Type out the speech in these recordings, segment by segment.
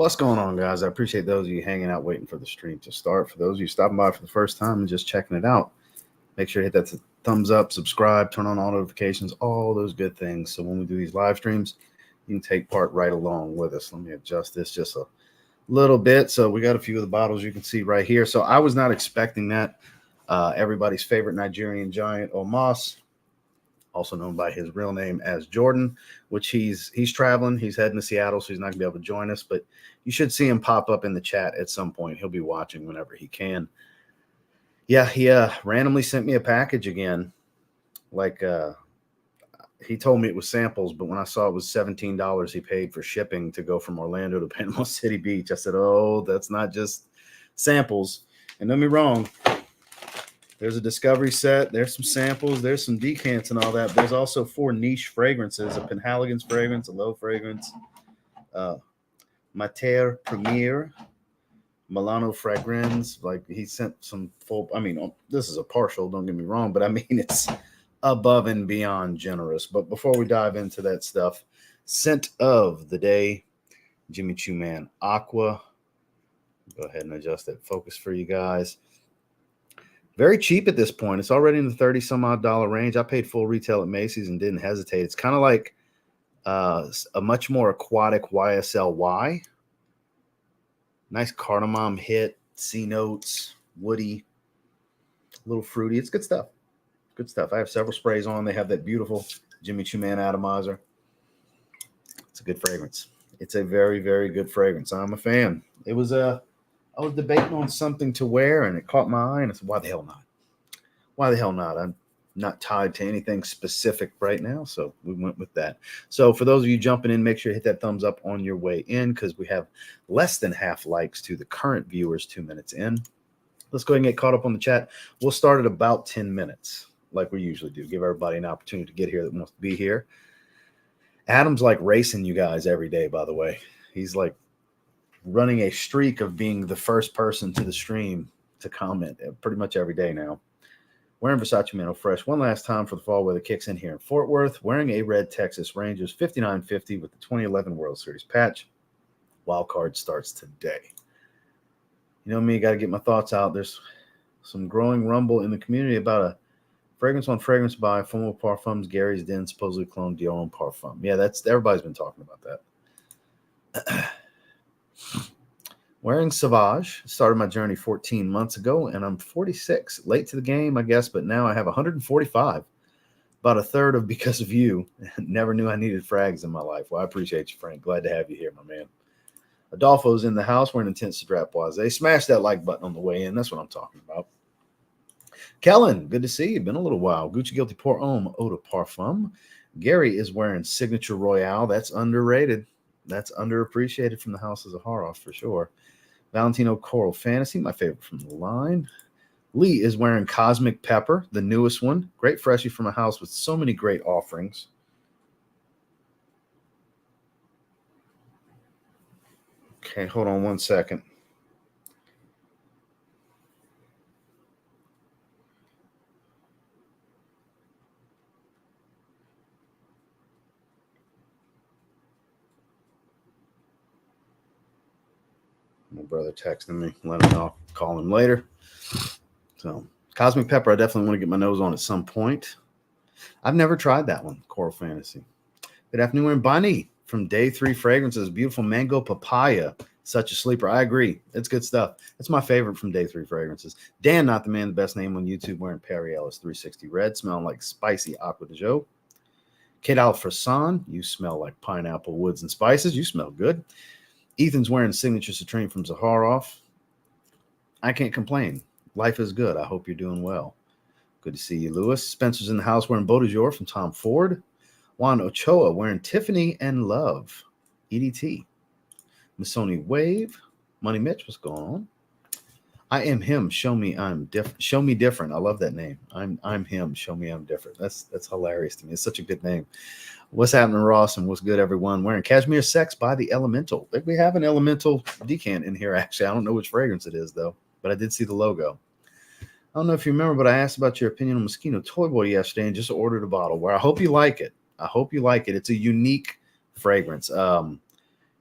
What's going on, guys? I appreciate those of you hanging out waiting for the stream to start. For those of you stopping by for the first time and just checking it out, make sure to hit that thumbs up, subscribe, turn on all notifications, all those good things. So when we do these live streams, you can take part right along with us. Let me adjust this just a little bit. So we got a few of the bottles you can see right here. So I was not expecting that. Everybody's favorite Nigerian giant, OMOS, also known by his real name as Jordan, which he's traveling. He's heading to Seattle, so he's not going to be able to join us. But you should see him pop up in the chat at some point. He'll be watching whenever he can. Yeah, he randomly sent me a package again. Like he told me it was samples, but when I saw it was $17 he paid for shipping to go from Orlando to Panama City Beach, I said, oh, that's not just samples. And don't get me wrong, there's a discovery set, there's some samples, there's some decants and all that. But there's also 4 niche fragrances, a Penhaligon's fragrance, a low fragrance, Mater Premier, Milano Fragrance. Like he sent some full, I mean, this is a partial, don't get me wrong, but I mean, it's above and beyond generous. But before we dive into that stuff, scent of the day, Jimmy Choo Man Aqua. Go ahead and adjust that focus for you guys. Very cheap at this point. It's already in the 30 some odd dollar range. I paid full retail at Macy's and didn't hesitate. It's kind of like a much more aquatic YSL. Nice cardamom hit, C notes, woody, a little fruity. It's good stuff. Good stuff. I have several sprays on. They have that beautiful Jimmy Choo Man atomizer. It's a good fragrance. It's a very, very good fragrance. I'm a fan. It was I was debating on something to wear, and it caught my eye, and I said, why the hell not? Why the hell not? I'm not tied to anything specific right now, so we went with that. So for those of you jumping in, make sure to hit that thumbs up on your way in because we have less than half likes to the current viewers 2 minutes in. Let's go ahead and get caught up on the chat. We'll start at about 10 minutes like we usually do. Give everybody an opportunity to get here that wants to be here. Adam's like racing you guys every day, by the way. He's like running a streak of being the first person to the stream to comment pretty much every day now. Wearing Versace Mano Fresh one last time for the fall weather kicks in here in Fort Worth. Wearing a red Texas Rangers 5950 with the 2011 World Series patch. Wild card starts today. You know me, got to get my thoughts out. There's some growing rumble in the community about a fragrance on fragrance by Fomo Parfums, Gary's Den, supposedly cloned Dior and Parfum. Yeah, everybody's been talking about that. Wearing Sauvage. Started my journey 14 months ago, and I'm 46. Late to the game, I guess, but now I have 145. About a third of because of you. Never knew I needed frags in my life. Well, I appreciate you, Frank. Glad to have you here, my man. Adolfo's in the house wearing Intense Drapoise. Smash that like button on the way in. That's what I'm talking about. Kellen, good to see you. Been a little while. Gucci Guilty Pour Homme Eau de Parfum. Gary is wearing Signature Royale. That's underrated. That's underappreciated from the house of Zaharoff for sure. Valentino Coral Fantasy, my favorite from the line. Lee is wearing Cosmic Pepper, the newest one. Great freshie from a house with so many great offerings. Okay, hold on one second. My brother texting me, let him know. I'll call him later. So, Cosmic Pepper, I definitely want to get my nose on at some point. I've never tried that one, Coral Fantasy. Good afternoon, Bonnie from Day 3 Fragrances. Beautiful Mango Papaya. Such a sleeper. I agree. It's good stuff. That's my favorite from Day 3 Fragrances. Dan, not the man, the best name on YouTube, wearing Perry Ellis 360 Red, smelling like spicy Aqua de Jo. Kate Alfrasan, you smell like pineapple, woods, and spices. You smell good. Ethan's wearing Signature Citrine from Zaharoff. I can't complain. Life is good. I hope you're doing well. Good to see you, Lewis. Spencer's in the house wearing Beau de Jour from Tom Ford. Juan Ochoa wearing Tiffany and Love. EDT. Missoni Wave. Money Mitch, what's going on? I am him. Show me I'm different. Show me different. I love that name. I'm him. Show me I'm different. That's hilarious to me. It's such a good name. What's happening, Ross? And what's good, everyone? Wearing Cashmere Sex by the Elemental. Like we have an Elemental decant in here, actually. I don't know which fragrance it is, though, but I did see the logo. I don't know if you remember, but I asked about your opinion on Moschino Toy Boy yesterday and just ordered a bottle where I hope you like it. I hope you like it. It's a unique fragrance.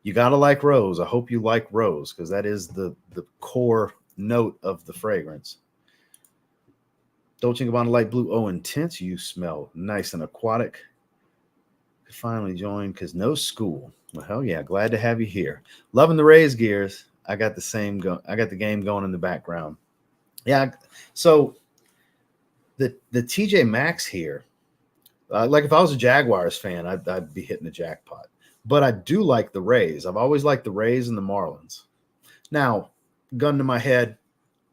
You got to like rose. I hope you like rose because that is the core note of the fragrance. Dolce & Gabbana Light Blue. Oh, intense. You smell nice and aquatic. Could finally join because no school. Well, hell yeah. Glad to have you here. Loving the Rays gears. I got the same I got the game going in the background. Yeah. So the TJ Maxx here, like if I was a Jaguars fan, I'd be hitting the jackpot. But I do like the Rays. I've always liked the Rays and the Marlins. Now, gun to my head,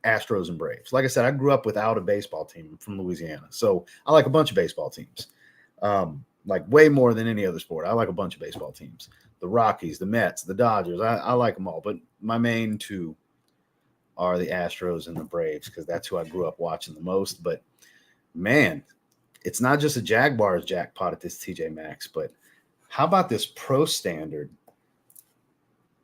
Astros and Braves. Like I said, I grew up without a baseball team from Louisiana. So I like a bunch of baseball teams, like way more than any other sport. I like a bunch of baseball teams. The Rockies, the Mets, the Dodgers. I like them all. But my main two are the Astros and the Braves because that's who I grew up watching the most. But, man, it's not just a Jaguars jackpot at this TJ Maxx, but how about this Pro Standard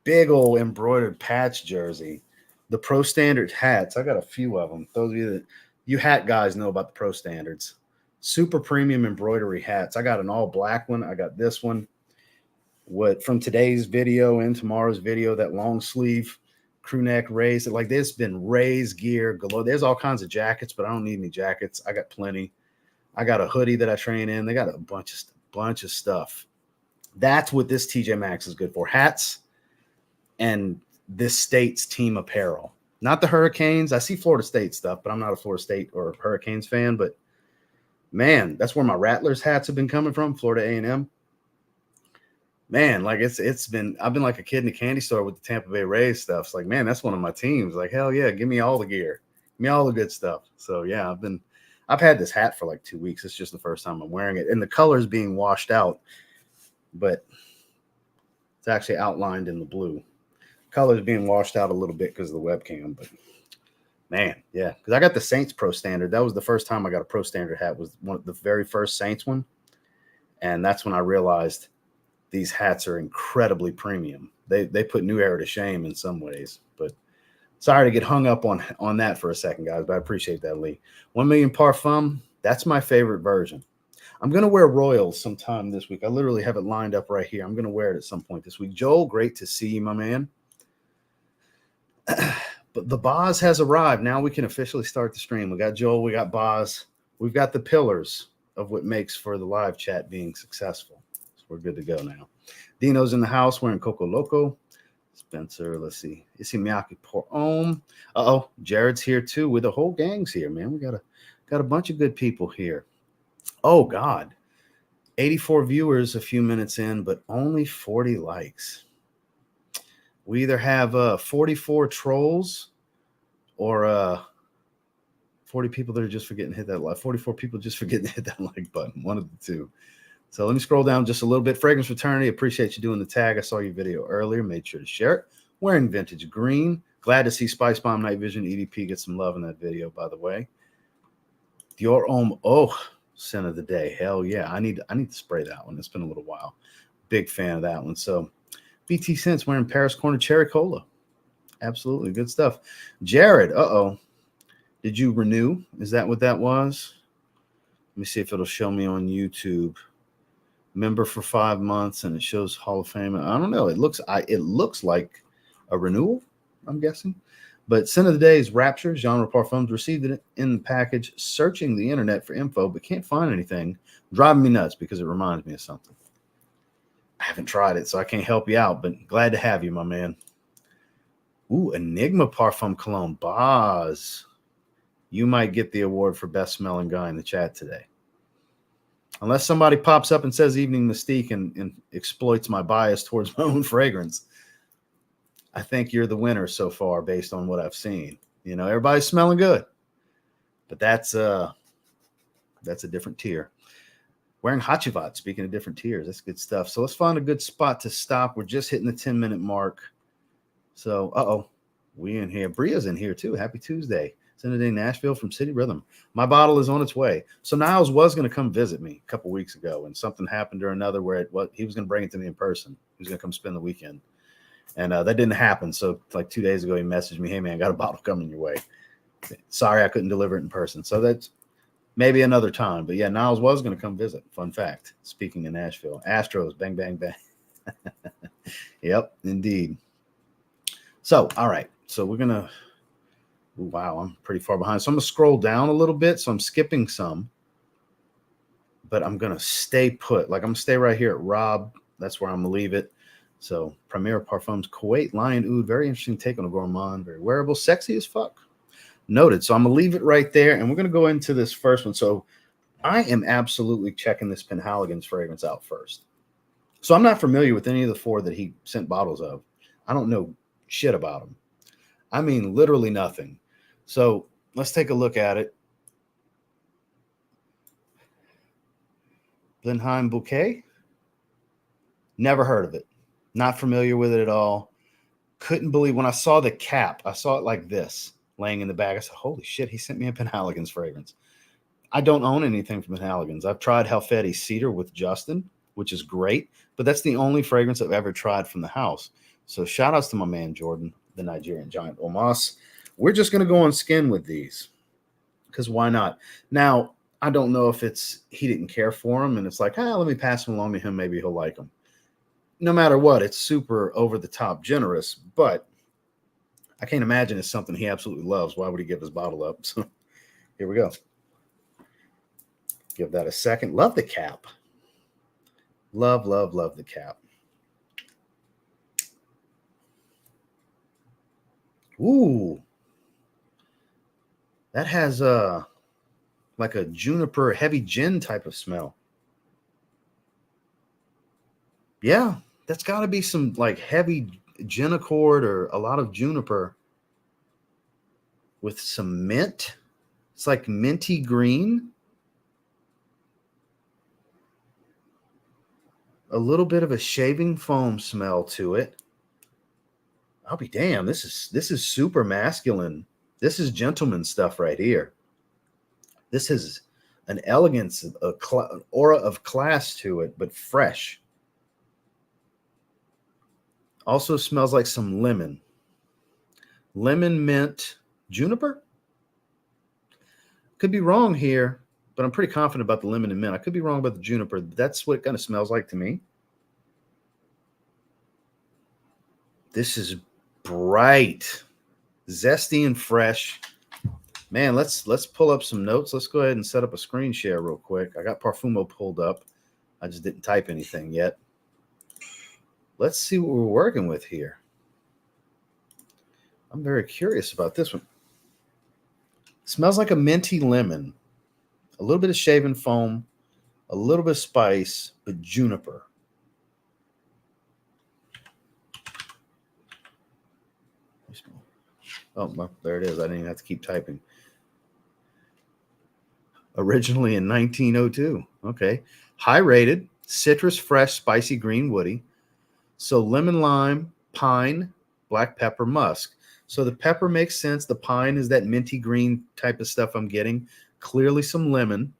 big old embroidered patch jersey? The Pro Standard hats. I got a few of them. Those of you hat guys know about the Pro Standards. Super premium embroidery hats. I got an all black one. I got this one. What from today's video and tomorrow's video, that long sleeve crew neck Rays. Like there's been Rays gear galore. There's all kinds of jackets, but I don't need any jackets. I got plenty. I got a hoodie that I train in. They got a bunch of stuff. That's what this TJ Maxx is good for. Hats and this state's team apparel. Not the Hurricanes. I see Florida State stuff, but I'm not a Florida State or Hurricanes fan. But, man, that's where my Rattlers hats have been coming from, Florida A&M. Man, like I've been like a kid in a candy store with the Tampa Bay Rays stuff. It's like, man, that's one of my teams. Like, hell yeah, give me all the gear. Give me all the good stuff. So, yeah, I've had this hat for like 2 weeks. It's just the first time I'm wearing it. And the color's being washed out, but it's actually outlined in the blue. Color's being washed out a little bit because of the webcam, but man, yeah. Because I got the Saints Pro Standard. That was the first time I got a Pro Standard hat. Was one of the very first Saints one. And that's when I realized these hats are incredibly premium. They put New Era to shame in some ways, but sorry to get hung up on that for a second, guys, but I appreciate that, Lee. 1 Million Parfum, that's my favorite version. I'm going to wear Royals sometime this week. I literally have it lined up right here. I'm going to wear it at some point this week. Joel, great to see you, my man. But the Boz has arrived. Now we can officially start the stream. We got Joel, we got Boz. We've got the pillars of what makes for the live chat being successful. So we're good to go now. Dino's in the house wearing Coco Loco. Spencer, let's see. Issey Miyake Por Om. Uh-oh, Jared's here too. With the whole gang's here, man. We got a bunch of good people here. Oh, God. 84 viewers a few minutes in, but only 40 likes. We either have 44 trolls or 40 people that are just forgetting to hit that like 44 people just forgetting to hit that like button. One of the two. So let me scroll down just a little bit. Fragrance Fraternity, appreciate you doing the tag. I saw your video earlier. Made sure to share it. Wearing vintage green. Glad to see Spice Bomb Night Vision EDP get some love in that video, by the way. Dior Homme, scent of the day. Hell yeah. I need to spray that one. It's been a little while. Big fan of that one. So BT Scents wearing Paris Corner Cherry Cola. Absolutely. Good stuff. Jared, did you renew? Is that what that was? Let me see if it'll show me on YouTube. Member for 5 months, and it shows Hall of Fame. I don't know. It looks like a renewal, I'm guessing. But scent of the day is Rapture. Genre Parfums received it in the package. Searching the internet for info, but can't find anything. Driving me nuts because it reminds me of something. I haven't tried it, so I can't help you out, but glad to have you, my man. Ooh, Enigma Parfum Cologne. Boz. You might get the award for best smelling guy in the chat today. Unless somebody pops up and says Evening Mystique and exploits my bias towards my own fragrance. I think you're the winner so far based on what I've seen. You know, everybody's smelling good. But that's a different tier. Wearing Hachivat, speaking of different tiers, that's good stuff. So let's find a good spot to stop. We're just hitting the 10-minute mark. So, we in here. Bria's in here too. Happy Tuesday. Day Nashville from City Rhythm. My bottle is on its way. So Niles was going to come visit me a couple weeks ago, and something happened or another where he was going to bring it to me in person. He was going to come spend the weekend, and that didn't happen. So like 2 days ago, he messaged me, "Hey man, got a bottle coming your way. Sorry, I couldn't deliver it in person." So that's maybe another time. But yeah, Niles was going to come visit. Fun fact. Speaking in Nashville, Astros, bang bang bang. Yep, indeed. So, all right. So we're gonna. Wow, I'm pretty far behind. So I'm gonna scroll down a little bit. So I'm skipping some, but I'm gonna stay put. Like I'm gonna stay right here at Rob. That's where I'm gonna leave it. So Premier Parfums Kuwait Lion Oud. Very interesting take on a gourmand. Very wearable, sexy as fuck. Noted. So I'm gonna leave it right there, and we're gonna go into this first one. So I am absolutely checking this Penhaligon's fragrance out first. So I'm not familiar with any of the four that he sent bottles of. I don't know shit about them. I mean, literally nothing. So let's take a look at it. Blenheim Bouquet. Never heard of it. Not familiar with it at all. Couldn't believe when I saw the cap. I saw it like this laying in the bag. I said, holy shit, he sent me a Penhaligon's fragrance. I don't own anything from Penhaligon's. I've tried Helfetti Cedar with Justin, which is great, but that's the only fragrance I've ever tried from the house. So shout outs to my man Jordan, the Nigerian giant OMOS. We're just going to go on skin with these because why not? Now, I don't know if it's he didn't care for them and it's like, let me pass them along to him. Maybe he'll like them. No matter what, it's super over the top generous, but I can't imagine it's something he absolutely loves. Why would he give his bottle up? So here we go. Give that a second. Love the cap. Love, love, love the cap. Ooh. That has like a juniper heavy gin type of smell. Yeah, that's got to be some like heavy gin accord or a lot of juniper with some mint. It's like minty green. A little bit of a shaving foam smell to it. I'll be damned. This is super masculine. This is gentleman stuff right here. This is an elegance, an aura of class to it, but fresh. Also smells like some lemon. Lemon, mint, juniper? Could be wrong here, but I'm pretty confident about the lemon and mint. I could be wrong about the juniper. That's what it kind of smells like to me. This is bright, zesty, and fresh. Man, let's pull up some notes. Let's go ahead and set up a screen share real quick. I got Parfumo pulled up. I just didn't type anything yet. Let's see what we're working with here. I'm very curious about this one. It smells like a minty lemon, a little bit of shaving foam, a little bit of spice, but juniper. Oh, well, there it is. I didn't even have to keep typing. Originally in 1902. Okay. High rated, citrus, fresh, spicy, green, woody. So lemon, lime, pine, black pepper, musk. So the pepper makes sense. The pine is that minty green type of stuff I'm getting. Clearly some lemon.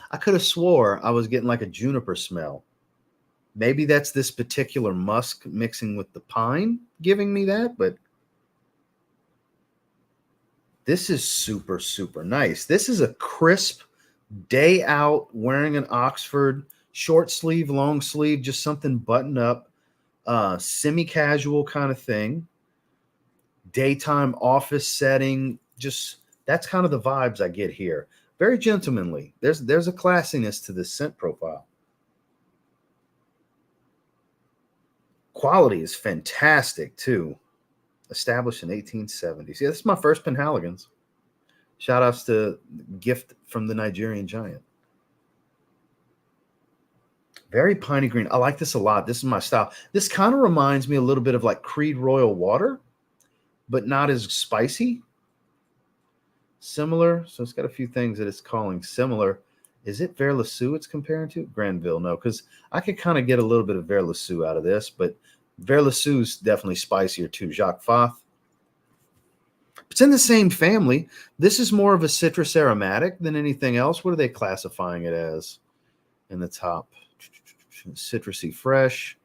I could have swore I was getting like a juniper smell. Maybe that's this particular musk mixing with the pine giving me that, but this is super, super nice. This is a crisp day out wearing an Oxford short sleeve, long sleeve, just something buttoned up, semi-casual kind of thing. Daytime office setting, just that's kind of the vibes I get here. Very gentlemanly. There's a classiness to this scent profile. Quality is fantastic too. Established in 1870s. Yeah, this is my first Penhaligon's. Shout outs to gift from the Nigerian giant. Very piney green. I like this a lot. This is my style. This kind of reminds me a little bit of like Creed Royal Water, but not as spicy. Similar. So it's got a few things that it's calling similar. Is it Verlassou it's comparing to? Granville, no, because I could kind of get a little bit of Verlassou out of this, but Verlassou's definitely spicier too. Jacques Fath. It's in the same family. This is more of a citrus aromatic than anything else. What are they classifying it as in the top? Citrusy fresh.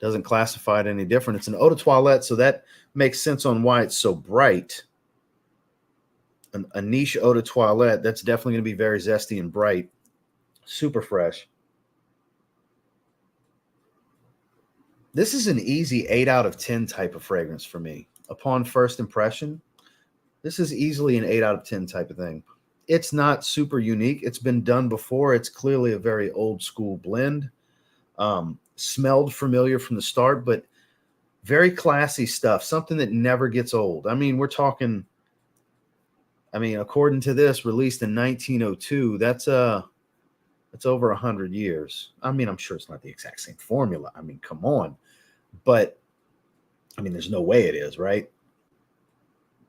Doesn't classify it any different. It's an eau de toilette, so that makes sense on why it's so bright. A niche eau de toilette, that's definitely going to be very zesty and bright. Super fresh. This is an easy 8 out of 10 type of fragrance for me. Upon first impression, this is easily an 8 out of 10 type of thing. It's not super unique. It's been done before. It's clearly a very old school blend. Smelled familiar from the start, but very classy stuff. Something that never gets old. I mean, we're talking, according to this, released in 1902, that's over 100 years. I mean, I'm sure it's not the exact same formula. I mean, come on. But, there's no way it is, right?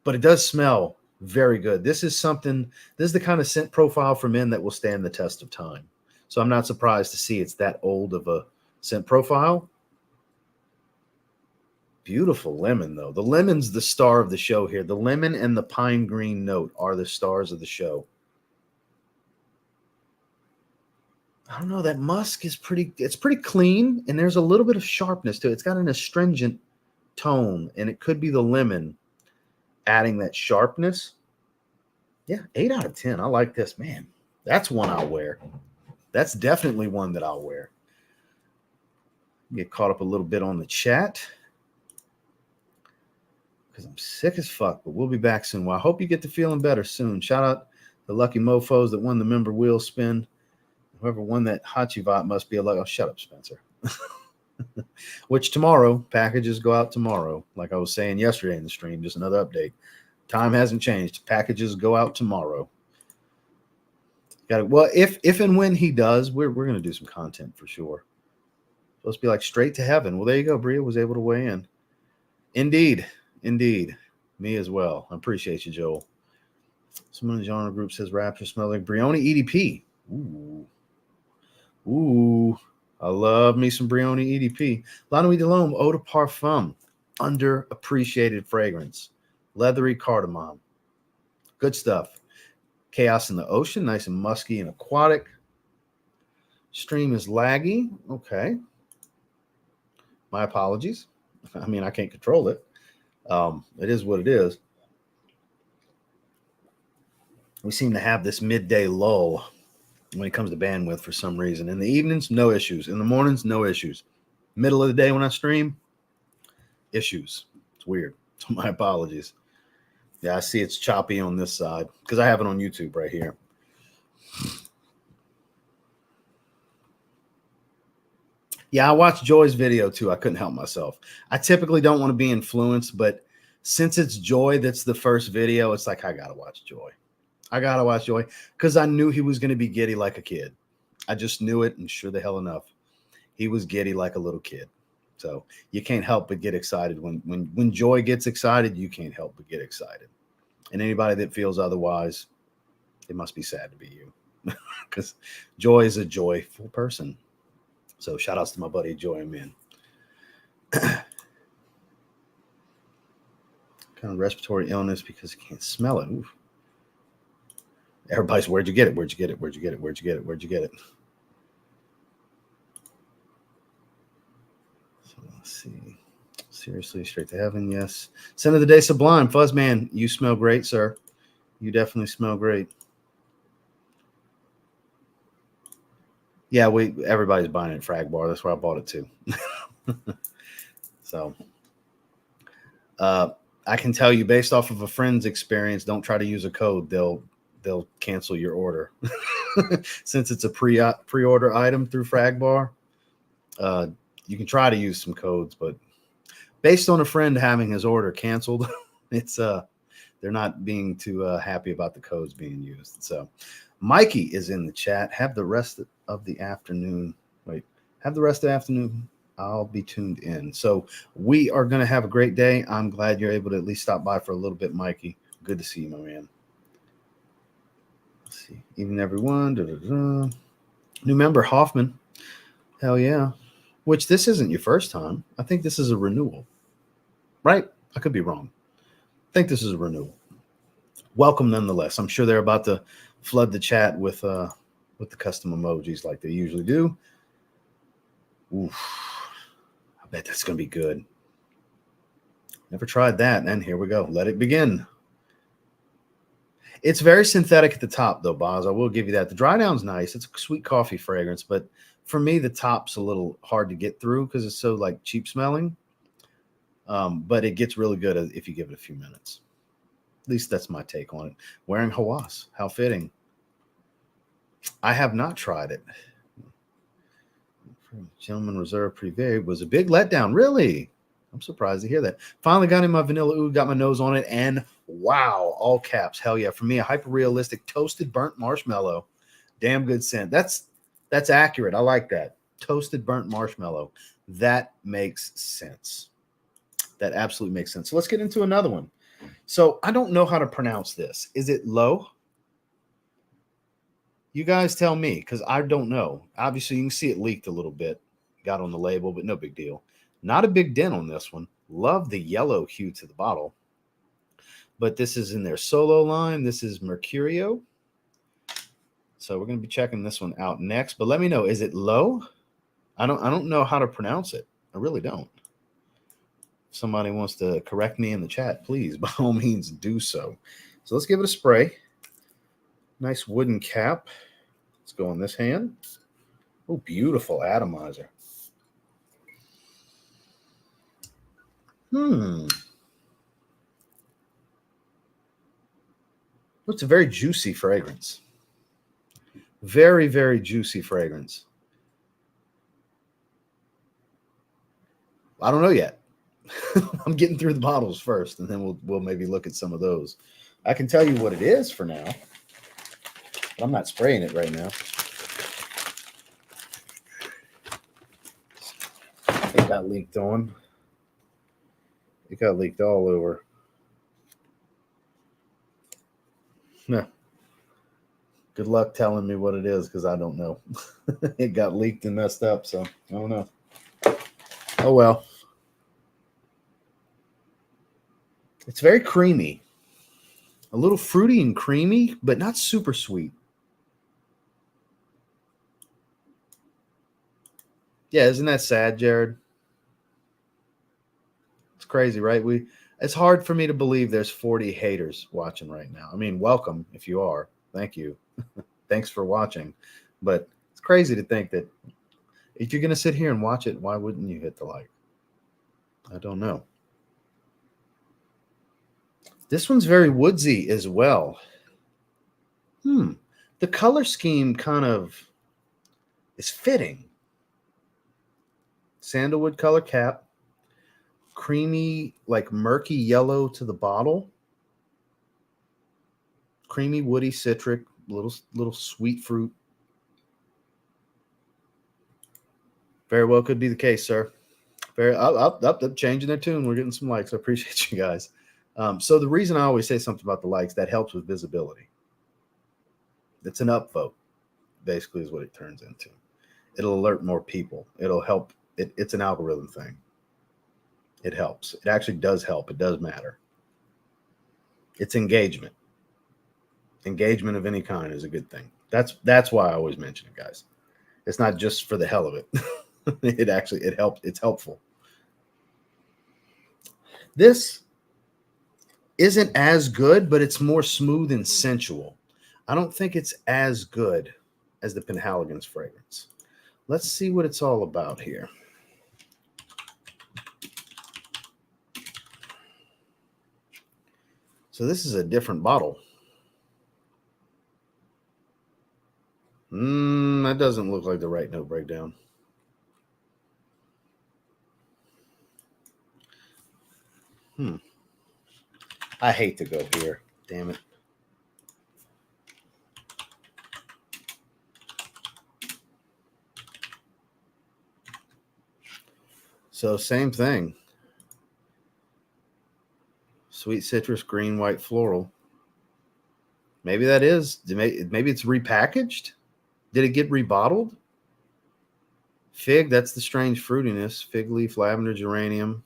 But it does smell very good. This is the kind of scent profile for men that will stand the test of time. So I'm not surprised to see it's that old of a scent profile. Beautiful lemon, though. The lemon's the star of the show here. The lemon and the pine green note are the stars of the show. I don't know. That musk is pretty clean, and there's a little bit of sharpness to it. It's got an astringent tone, and it could be the lemon adding that sharpness. Yeah, 8 out of 10. I like this, man. That's one I'll wear. That's definitely one that I'll wear. Get caught up a little bit on the chat because I'm sick as fuck, but we'll be back soon. Well, I hope you get to feeling better soon. Shout out the lucky mofos that won the member wheel spin. Whoever won that Hachivat must be a lucky. Oh, shut up, Spencer. Which tomorrow, packages go out tomorrow. Like I was saying yesterday in the stream, just another update. Time hasn't changed. Packages go out tomorrow. Got it. Well, if and when he does, we're going to do some content for sure. Supposed to be like straight to heaven. Well, there you go. Bria was able to weigh in. Indeed. Me as well. I appreciate you, Joel. Someone in the genre group says Rapture smell like Brioni EDP. Ooh. I love me some Brioni EDP. La Nuit de l'Homme Eau de Parfum. Underappreciated fragrance. Leathery cardamom. Good stuff. Chaos in the Ocean. Nice and musky and aquatic. Stream is laggy. Okay. My apologies. I can't control it. It is what it is. We seem to have this midday lull when it comes to bandwidth for some reason. In the evenings, no issues. In the mornings, no issues. Middle of the day when I stream, issues. It's weird. So my apologies. Yeah, I see it's choppy on this side because I have it on YouTube right here. Yeah, I watched Joy's video too. I couldn't help myself. I typically don't want to be influenced, but since it's Joy that's the first video, it's like I got to watch Joy. Because I knew he was going to be giddy like a kid. I just knew it, and sure the hell enough, he was giddy like a little kid. So you can't help but get excited. When Joy gets excited, you can't help but get excited. And anybody that feels otherwise, it must be sad to be you. Because Joy is a joyful person. So shout outs to my buddy Joy and Min. Kind of respiratory illness because he can't smell it. Oof. Everybody's, where'd you get it? Where'd you get it? Where'd you get it? Where'd you get it? Where'd you get it? So let's see. Seriously, straight to heaven. Yes. Scent of the day, Sublime. Fuzzman, you smell great, sir. You definitely smell great. Yeah, everybody's buying it at Frag Bar. That's where I bought it too. So I can tell you based off of a friend's experience, don't try to use a code. They'll cancel your order. Since it's a pre-order item through Frag Bar, you can try to use some codes, but based on a friend having his order canceled, it's they're not being too happy about the codes being used. So Mikey is in the chat. Have the rest of the afternoon. Have the rest of the afternoon. I'll be tuned in. So we are going to have a great day. I'm glad you're able to at least stop by for a little bit, Mikey. Good to see you, my man. Let's see. Evening, everyone. New member, Hoffman. Hell yeah. Which this isn't your first time. I think this is a renewal. Right? I could be wrong. I think this is a renewal. Welcome nonetheless. I'm sure they're about to flood the chat with the custom emojis like they usually do. Oof. I bet that's going to be good. Never tried that. And here we go. Let it begin. It's very synthetic at the top, though, Boz. I will give you that. The dry down's nice. It's a sweet coffee fragrance, but For me, the top's a little hard to get through because it's so like cheap smelling. But it gets really good if you give it a few minutes. At least that's my take on it. Wearing Hawass, how fitting. I have not tried it. Gentleman Reserve Privé was a big letdown. Really? I'm surprised to hear that. Finally got in my vanilla oud, got my nose on it, and wow, all caps. Hell yeah. For me, a hyper-realistic toasted burnt marshmallow. Damn good scent. That's accurate. I like that. Toasted burnt marshmallow. That makes sense. That absolutely makes sense. So let's get into another one. So I don't know how to pronounce this. Is it low? You guys tell me, because I don't know. Obviously, you can see it leaked a little bit. Got on the label, but no big deal. Not a big dent on this one. Love the yellow hue to the bottle. But this is in their solo line. This is Mercurio. So we're going to be checking this one out next. But let me know, is it low? I don't know how to pronounce it. I really don't. If somebody wants to correct me in the chat, please, by all means, do so. So let's give it a spray. Nice wooden cap. Let's go on this hand. Oh, beautiful atomizer. It's a very juicy fragrance. Very, very juicy fragrance. I don't know yet. I'm getting through the bottles first, and then we'll maybe look at some of those. I can tell you what it is for now, but I'm not spraying it right now. It got leaked on. It got leaked all over. Yeah. Good luck telling me what it is, because I don't know. It got leaked and messed up, so I don't know. Oh well. It's very creamy. A little fruity and creamy, but not super sweet. Yeah, isn't that sad, Jared? It's crazy, right? It's hard for me to believe there's 40 haters watching right now. I mean, welcome if you are. Thank you. Thanks for watching. But it's crazy to think that if you're going to sit here and watch it, why wouldn't you hit the like? I don't know. This one's very woodsy as well. The color scheme kind of is fitting. Sandalwood color cap. Creamy, like murky yellow to the bottle. Creamy, woody, citric, little sweet fruit. Very well could be the case, sir. Up, changing their tune. We're getting some likes. I appreciate you guys. So the reason I always say something about the likes, that helps with visibility. It's an upvote, basically, is what it turns into. It'll alert more people. It'll help. It's an algorithm thing. It helps. It actually does help. It does matter. It's engagement. Engagement of any kind is a good thing. That's why I always mention it, guys. It's not just for the hell of it. It helps. It's helpful. This isn't as good, but it's more smooth and sensual. I don't think it's as good as the Penhaligon's fragrance. Let's see what it's all about here. So this is a different bottle. That doesn't look like the right note breakdown. I hate to go here. Damn it. So same thing. Sweet citrus, green, white floral. Maybe that is. Maybe it's repackaged. Did it get rebottled? Fig, that's the strange fruitiness. Fig leaf, lavender, geranium,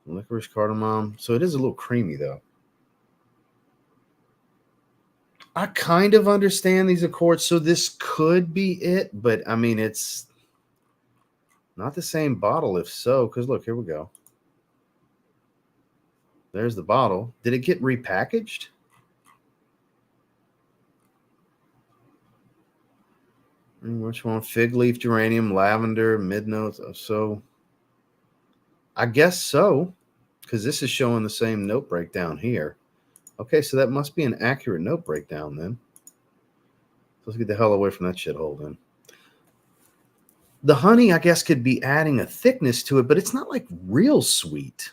licorice, cardamom. So it is a little creamy, though. I kind of understand these accords, so this could be it, but I mean, it's not the same bottle if so, because look, here we go. There's the bottle. Did it get repackaged? Which one? Fig leaf, geranium, lavender, mid notes. So I guess so, because this is showing the same note breakdown here. Okay, so that must be an accurate note breakdown then. Let's get the hell away from that shithole then. The honey, I guess, could be adding a thickness to it, but it's not like real sweet.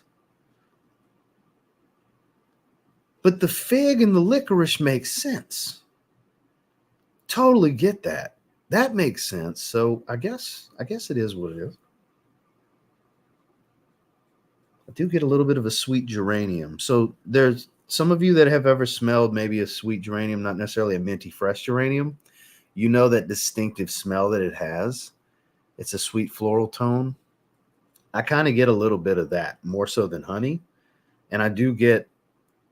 But the fig and the licorice makes sense. Totally get that. That makes sense. So I guess it is what it is. I do get a little bit of a sweet geranium. So there's some of you that have ever smelled maybe a sweet geranium, not necessarily a minty fresh geranium. You know that distinctive smell that it has. It's a sweet floral tone. I kind of get a little bit of that, more so than honey. And I do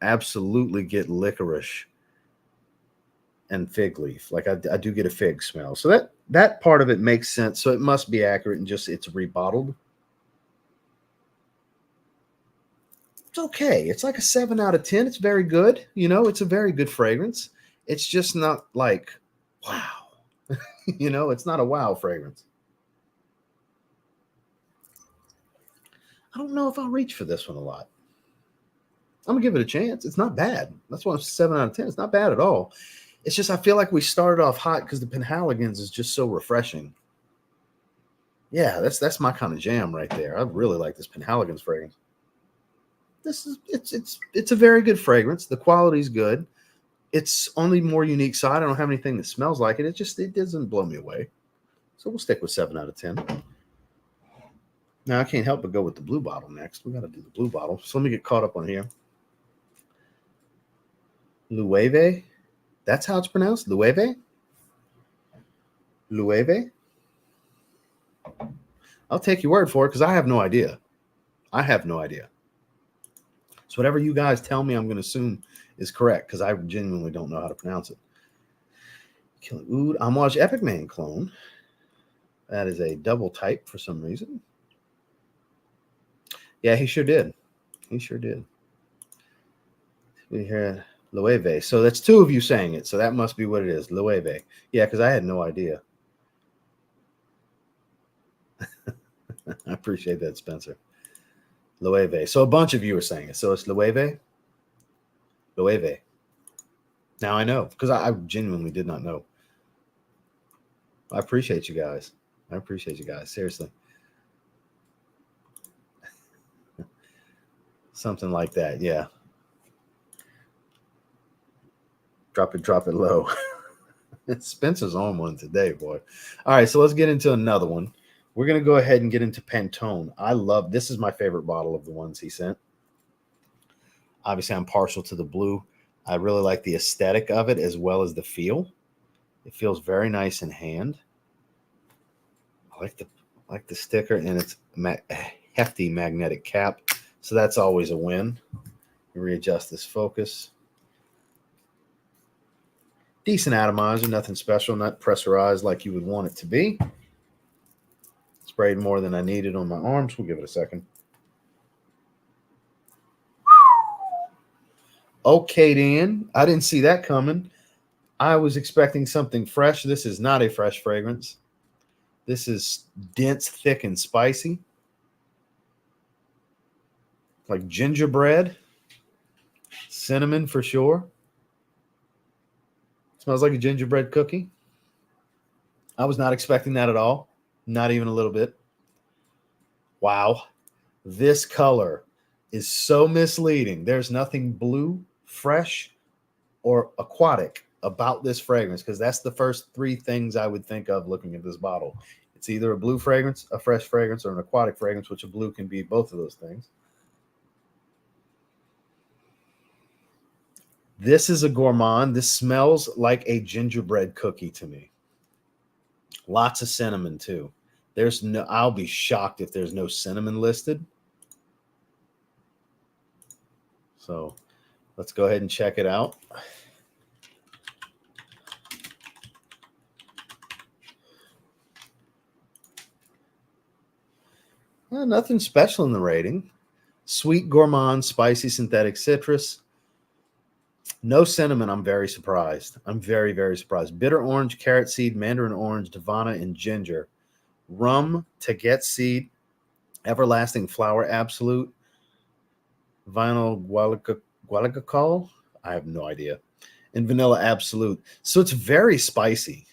absolutely get licorice and fig leaf. Like I do get a fig smell. So that part of it makes sense. So it must be accurate and just it's rebottled. It's okay. It's like a 7 out of 10. It's very good. You know, it's a very good fragrance. It's just not like, wow. You know, it's not a wow fragrance. I don't know if I'll reach for this one a lot. I'm going to give it a chance. It's not bad. That's why it's 7 out of 10. It's not bad at all. It's just I feel like we started off hot because the Penhaligon's is just so refreshing. Yeah, that's my kind of jam right there. I really like this Penhaligon's fragrance. It's a very good fragrance. The quality's good. It's on the more unique side. I don't have anything that smells like it. It doesn't blow me away. So we'll stick with 7 out of 10. Now I can't help but go with the blue bottle next. We got to do the blue bottle. So let me get caught up on here. Loewe. That's how it's pronounced? Loewe? Loewe? I'll take your word for it because I have no idea. I have no idea. So whatever you guys tell me, I'm going to assume is correct because I genuinely don't know how to pronounce it. Killing Oud Homage Epic Man clone. That is a double type for some reason. Yeah, he sure did. He sure did. We hear Loewe. So that's 2 of you saying it. So that must be what it is. Loewe. Yeah, because I had no idea. I appreciate that, Spencer. Loewe. So a bunch of you are saying it. So it's Loewe. Loewe. Now I know because I genuinely did not know. I appreciate you guys. Seriously. Something like that. Yeah. Drop it low. Spencer's on one today, boy. All right, so let's get into another one. We're going to go ahead and get into Pantone. This is my favorite bottle of the ones he sent. Obviously, I'm partial to the blue. I really like the aesthetic of it as well as the feel. It feels very nice in hand. I like the sticker and its hefty magnetic cap. So that's always a win. Readjust this focus. Decent atomizer, nothing special, not pressurized like you would want it to be. Sprayed more than I needed on my arms. We'll give it a second. Okay, Dan. I didn't see that coming. I was expecting something fresh. This is not a fresh fragrance. This is dense, thick, and spicy. Like gingerbread. Cinnamon for sure. Smells like a gingerbread cookie. I was not expecting that at all. Not even a little bit. Wow. This color is so misleading. There's nothing blue, fresh, or aquatic about this fragrance because that's the first 3 things I would think of looking at this bottle. It's either a blue fragrance, a fresh fragrance, or an aquatic fragrance, which a blue can be both of those things. This is a gourmand. This smells like a gingerbread cookie to me. Lots of cinnamon too. I'll be shocked if there's no cinnamon listed. So let's go ahead and check it out. Nothing special in the rating. Sweet gourmand, spicy synthetic citrus. No cinnamon. I'm very surprised. I'm very, very surprised. Bitter orange, carrot seed, mandarin orange, Davana, and ginger. Rum, Taget seed, everlasting flower absolute, vinyl gualacacol. I have no idea. And vanilla absolute. So it's very spicy.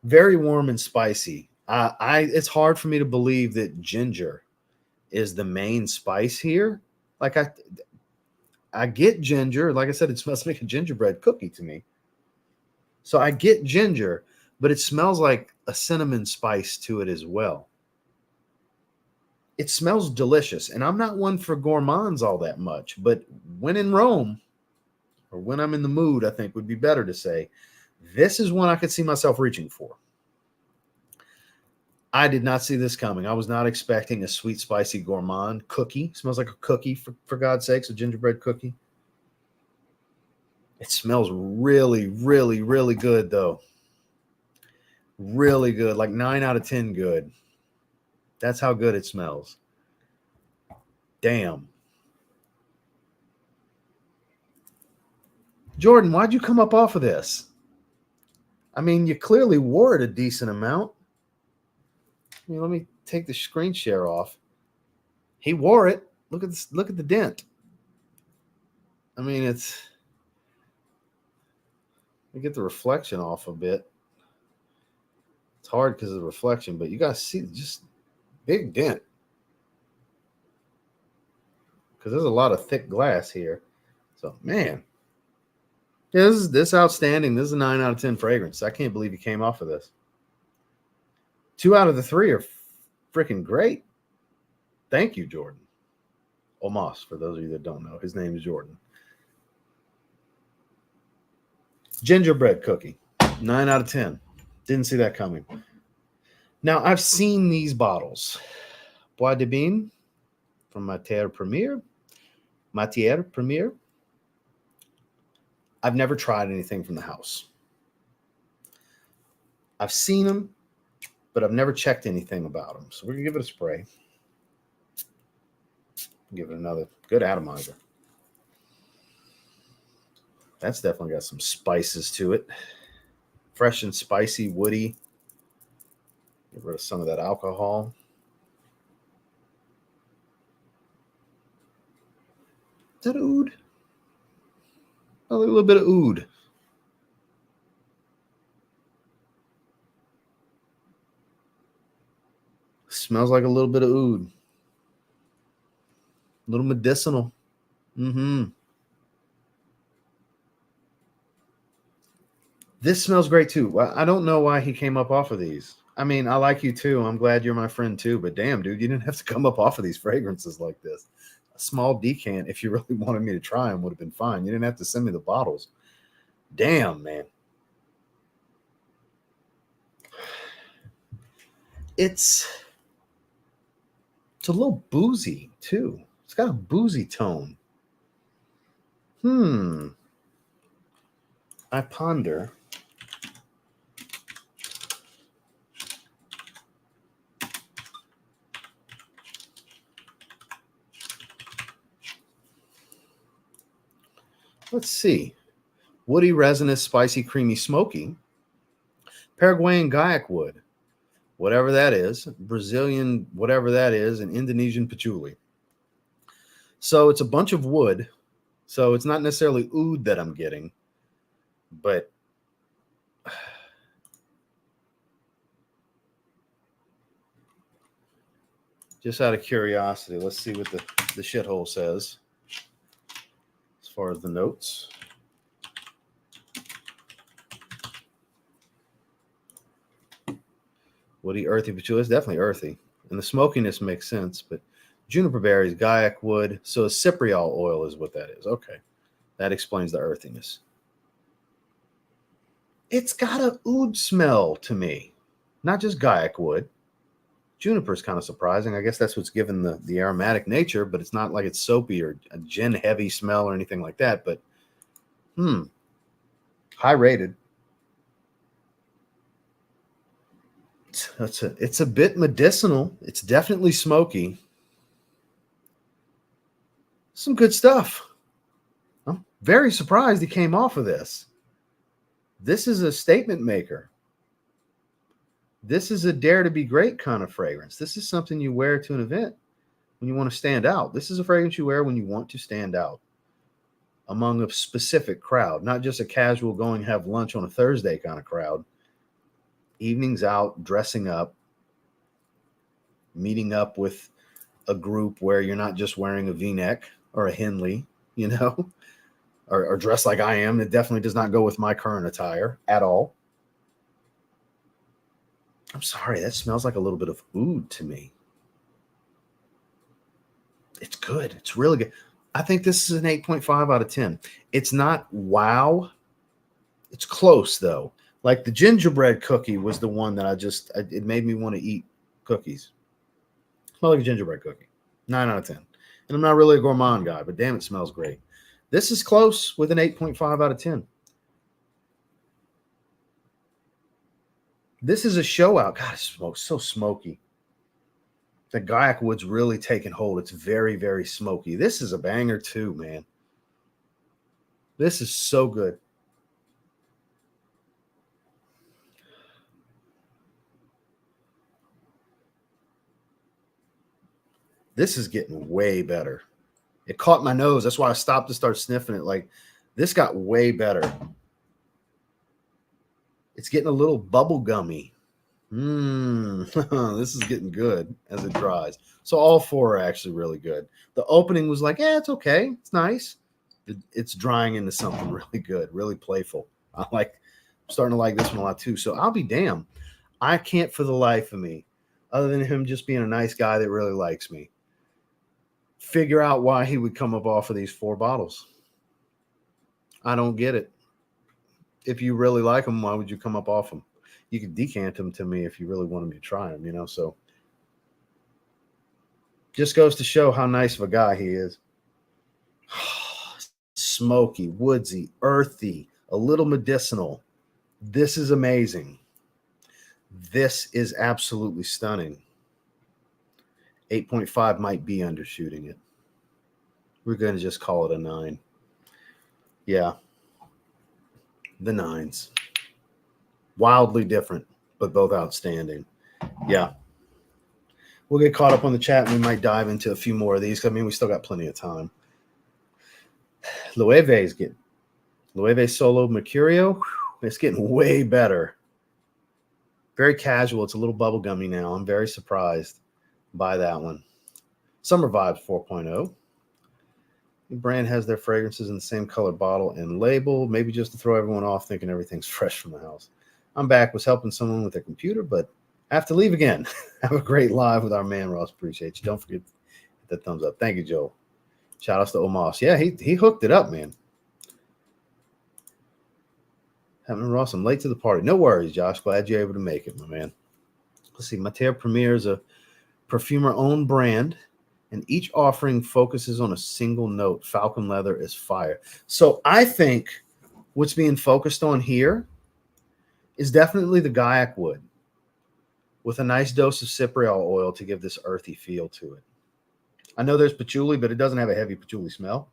Very warm and spicy. It's hard for me to believe that ginger is the main spice here. Like I get ginger. Like I said, it smells like a gingerbread cookie to me. So I get ginger, but it smells like a cinnamon spice to it as well. It smells delicious. And I'm not one for gourmands all that much, but when in Rome, or when I'm in the mood, I think would be better to say, this is one I could see myself reaching for. I did not see this coming. I was not expecting a sweet, spicy gourmand cookie. Smells like a cookie, for God's sakes, a gingerbread cookie. It smells really, really, really good, though. Really good, like 9 out of 10 good. That's how good it smells. Damn. Jordan, why'd you come up off of this? I mean, you clearly wore it a decent amount. Let me take the screen share off. He wore it. Look at this. Look at the dent. I mean, let me get the reflection off a bit. It's hard because of the reflection, but you guys see just big dent. Because there's a lot of thick glass here. So, man. Yeah, this outstanding. This is a 9 out of 10 fragrance. I can't believe he came off of this. 2 out of the 3 are freaking great. Thank you, Jordan. OMOS, for those of you that don't know. His name is Jordan. Gingerbread cookie. 9 out of 10. Didn't see that coming. Now, I've seen these bottles. Bois de Bine from Matière Première. I've never tried anything from the house. I've seen them, but I've never checked anything about them. So we're going to give it a spray. Give it another good atomizer. That's definitely got some spices to it. Fresh and spicy, woody. Get rid of some of that alcohol. Is that oud? A little bit of oud. Smells like a little bit of oud. A little medicinal. This smells great too. I don't know why he came up off of these. I mean, I like you too. I'm glad you're my friend too. But damn, dude, you didn't have to come up off of these fragrances like this. A small decant, if you really wanted me to try them, would have been fine. You didn't have to send me the bottles. Damn, man. It's a little boozy too. It's got a boozy tone. I ponder. Let's see. Woody, resinous, spicy, creamy, smoky. Paraguayan Gaiac wood. Whatever that is. Brazilian, whatever that is. And Indonesian patchouli. So it's a bunch of wood. So it's not necessarily oud that I'm getting. But just out of curiosity, let's see what the shithole says. As far as the notes. Woody, earthy patchouli. It's definitely earthy. And the smokiness makes sense, but juniper berries, Gaiac wood. So cypriol oil is what that is. Okay. That explains the earthiness. It's got a oud smell to me. Not just Gaiac wood. Juniper is kind of surprising. I guess that's what's given the aromatic nature, but it's not like it's soapy or a gin heavy smell or anything like that. But high rated. It's a bit medicinal. It's definitely smoky. Some good stuff. I'm Very surprised he came off of this. This is a statement maker. This is a dare to be great kind of fragrance. This is something you wear to an event when you want to stand out. This is a fragrance you wear when you want to stand out among a specific crowd, not just a casual going have lunch on a Thursday kind of crowd. Evenings out, dressing up, meeting up with a group where you're not just wearing a V-neck or a Henley, you know, or dressed like I am. It definitely does not go with my current attire at all. I'm sorry, that smells like a little bit of oud to me. It's good. It's really good. I think this is an 8.5 out of 10. It's not wow. It's close, though. Like the gingerbread cookie was the one that it made me want to eat cookies. Smell like a gingerbread cookie. 9 out of 10. And I'm not really a gourmand guy, but damn, it smells great. This is close with an 8.5 out of 10. This is a show out. God, it smokes so smoky. The Gaiac wood's really taken hold. It's very, very smoky. This is a banger too, man. This is so good. This is getting way better. It caught my nose. That's why I stopped to start sniffing it. Like, this got way better. It's getting a little bubble gummy. This is getting good as it dries. So all four are actually really good. The opening was like, it's okay. It's nice. It's drying into something really good, really playful. I'm starting to like this one a lot too. So I'll be damned. I can't for the life of me, other than him just being a nice guy that really likes me, figure out why he would come up off of these 4 bottles. I don't get it. If you really like them, why would you come up off them? You could decant them to me if you really wanted me to try them, you know? So just goes to show how nice of a guy he is. Smoky, woodsy, earthy, a little medicinal. This is amazing. This is absolutely stunning. 8.5 might be undershooting it. We're going to just call it a 9. Yeah. The 9s. Wildly different, but both outstanding. Yeah. We'll get caught up on the chat and we might dive into a few more of these. I mean, we still got plenty of time. Loewe Solo Mercurio. It's getting way better. Very casual. It's a little bubblegummy now. I'm very surprised by that one. Summer Vibes 4.0. The brand has their fragrances in the same color bottle and label, maybe just to throw everyone off thinking everything's fresh from the house. I'm back, was helping someone with their computer, but I have to leave again. Have a great live with our man, Ross. Appreciate you. Don't forget the thumbs up. Thank you, Joel. Shout outs to OMOS. Yeah, he hooked it up, man. Having Ross, I'm late to the party. No worries, Josh. Glad you're able to make it, my man. Let's see. Matière Première is a perfumer-owned brand, and each offering focuses on a single note. Falcon leather is fire. So I think what's being focused on here is definitely the Gaiac wood with a nice dose of cypriol oil to give this earthy feel to it. I know there's patchouli, but it doesn't have a heavy patchouli smell.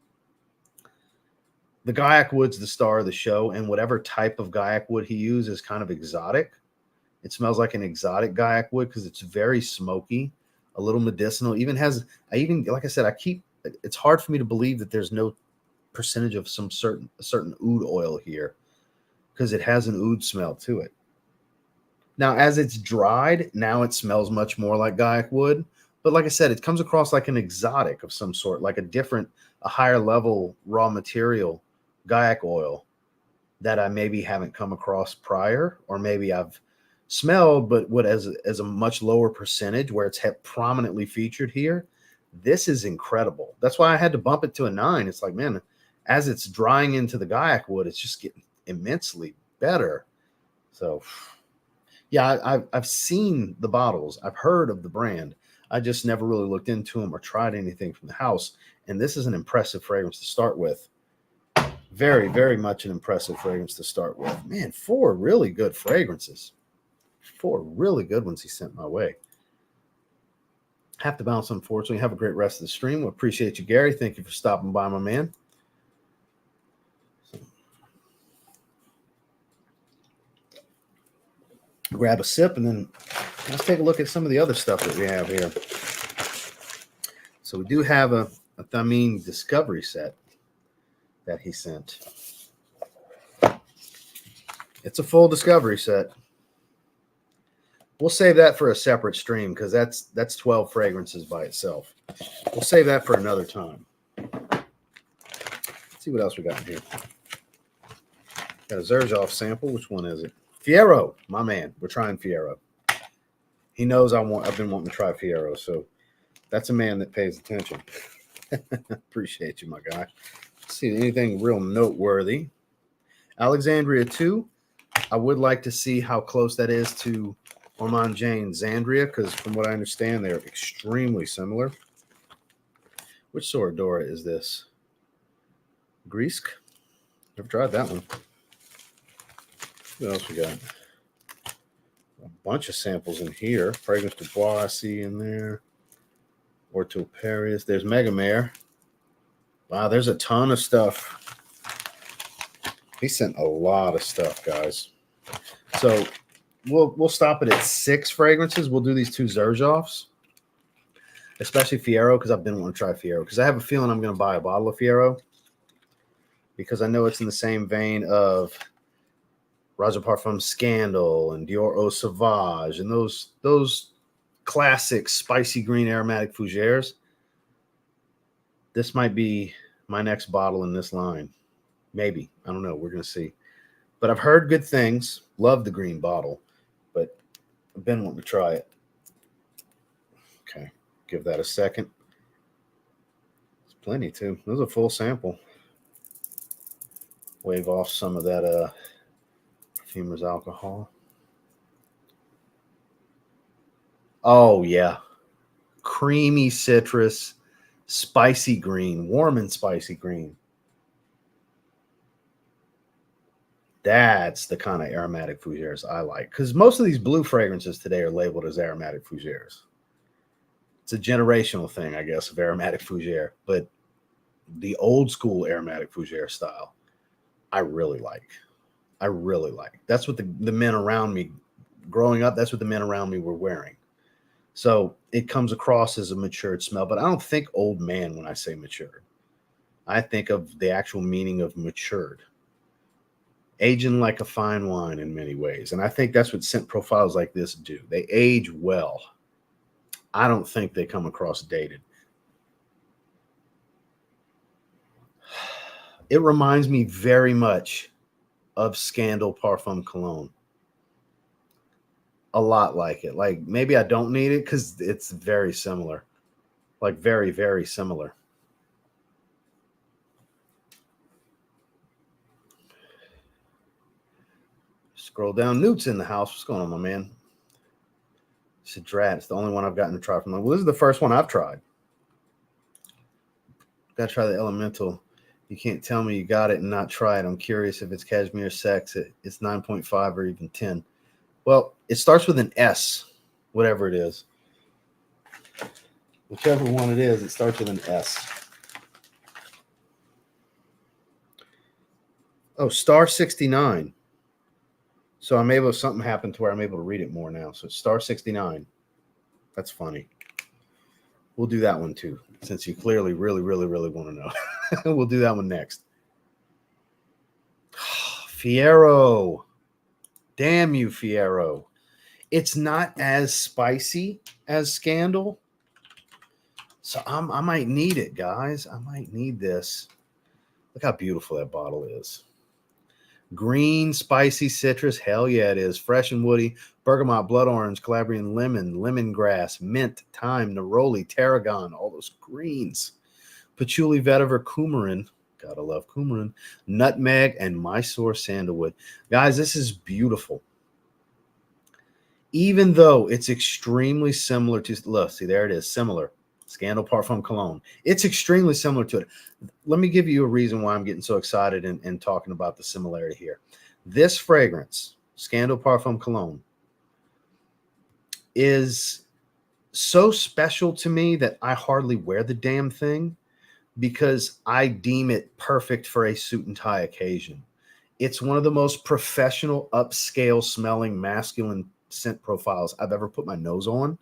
The Gaiac wood's the star of the show, and whatever type of Gaiac wood he uses is kind of exotic. It smells like an exotic Gaiac wood because it's very smoky, a little medicinal. Like I said, it's hard for me to believe that there's no percentage of a certain oud oil here because it has an oud smell to it. Now, as it's dried, now it smells much more like Gaiac wood. But like I said, it comes across like an exotic of some sort, like a higher level raw material Gaiac oil that I maybe haven't come across prior, or maybe I've smelled, but as a much lower percentage where it's prominently featured here. This is incredible. That's why I had to bump it to a 9. It's like, man, as it's drying into the Gaiac wood, it's just getting immensely better. So yeah, I've seen the bottles. I've heard of the brand. I just never really looked into them or tried anything from the house. And this is an impressive fragrance to start with. Very, very much an impressive fragrance to start with. Man, 4 really good fragrances. 4 really good ones he sent my way. Have to bounce, unfortunately. Have a great rest of the stream. We appreciate you, Gary. Thank you for stopping by, my man. grab a sip, and then let's take a look at some of the other stuff that we have here. So we do have a Thameen Discovery set that he sent. It's a full Discovery set. We'll save that for a separate stream because that's 12 fragrances by itself. We'll save that for another time. Let's see what else we got in here. Got a Zaharoff sample. Which one is it? Fiero, my man. We're trying Fiero. He knows I've been wanting to try Fiero, so that's a man that pays attention. Appreciate you, my guy. Let's see anything real noteworthy. Alexandria 2. I would like to see how close that is to Ormond Jane's Xandria, because from what I understand, they're extremely similar. Which Soradora is this? Greask? Never tried that one. What else we got? A bunch of samples in here. Fragrance du Bois, I see in there. Ortoperius. There's Megamare. Wow, there's a ton of stuff. He sent a lot of stuff, guys. So we'll stop it at 6 fragrances. We'll do these 2 Zaharoffs, especially Fiero, because I've been wanting to try Fiero. Because I have a feeling I'm going to buy a bottle of Fiero, because I know it's in the same vein of Rage de Parfum Scandal and Dior Eau Sauvage and those classic spicy green aromatic fougères. This might be my next bottle in this line. Maybe. I don't know. We're going to see. But I've heard good things. Love the green bottle. But I've been wanting to try it. Okay. Give that a second. It's plenty, too. There's a full sample. Wave off some of that perfumer's alcohol. Oh, yeah. Creamy citrus, spicy green, warm and spicy green. That's the kind of aromatic fougères I like, because most of these blue fragrances today are labeled as aromatic fougères. It's a generational thing, I guess, of aromatic fougère, but the old school aromatic fougère style, I really like. I really like. That's what the men around me, growing up, that's what the men around me were wearing. So it comes across as a matured smell, but I don't think old man when I say matured. I think of the actual meaning of matured. Aging like a fine wine in many ways. And I think that's what scent profiles like this do. They age well. I don't think they come across dated. It reminds me very much of Scandal Parfum Cologne. A lot like it. Like, maybe I don't need it because it's very similar. Like, very, very similar. Scroll down. Newt's in the house. What's going on, my man? Cedrat. It's the only one I've gotten to try from them. Well, this is the first one I've tried. Gotta try the Elemental. You can't tell me you got it and not try it. I'm curious if it's Cashmere Sex. It's 9.5 or even 10. Well, it starts with an S, whatever it is. Whichever one it is, it starts with an S. Oh, star 69. So I'm able, something happened to where I'm able to read it more now. So it's star 69. That's funny. We'll do that one too, since you clearly really, really, really want to know. We'll do that one next. Fiero. Damn you, Fiero. It's not as spicy as Scandal. So I might need it, guys. I might need this. Look how beautiful that bottle is. Green, spicy citrus. Hell yeah, it is. Fresh and woody. Bergamot, blood orange, Calabrian lemon, lemongrass, mint, thyme, neroli, tarragon. All those greens. Patchouli, vetiver, coumarin. Gotta love coumarin. Nutmeg and Mysore sandalwood. Guys, this is beautiful. Even though it's extremely similar to, look, see, there it is, similar. Scandal Parfum Cologne. It's extremely similar to it. Let me give you a reason why I'm getting so excited and talking about the similarity here. This fragrance, Scandal Parfum Cologne, is so special to me that I hardly wear the damn thing because I deem it perfect for a suit and tie occasion. It's one of the most professional, upscale smelling masculine scent profiles I've ever put my nose on.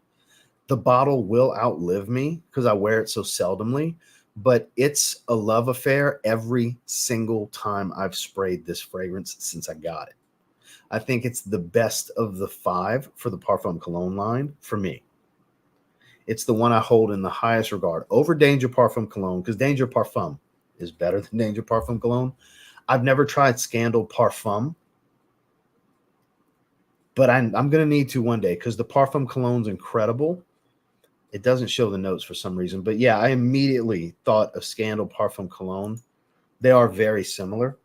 The bottle will outlive me because I wear it so seldomly, but it's a love affair every single time I've sprayed this fragrance since I got it. I think it's the best of the 5 for the Parfum Cologne line for me. It's the one I hold in the highest regard over Danger Parfum Cologne, because Danger Parfum is better than Danger Parfum Cologne. I've never tried Scandal Parfum, but I'm going to need to one day because the Parfum Cologne's incredible. It doesn't show the notes for some reason, but yeah, I immediately thought of Scandal Parfum Cologne. They are very similar.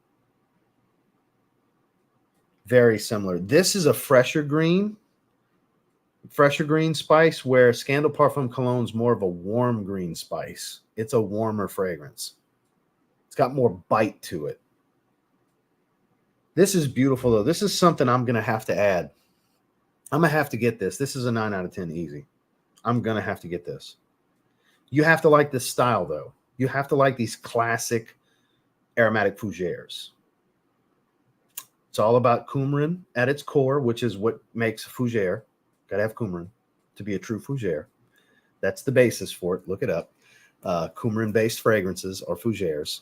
Very similar. This is a fresher green spice, where Scandal Parfum Cologne is more of a warm green spice. It's a warmer fragrance. It's got more bite to it. This is beautiful, though. This is something I'm going to have to add. I'm going to have to get this. This is a 9 out of 10 easy. I'm going to have to get this. You have to like this style, though. You have to like these classic aromatic fougères. It's all about coumarin at its core, which is what makes a fougère. Got to have coumarin to be a true fougère. That's the basis for it. Look it up. Coumarin-based fragrances are fougères.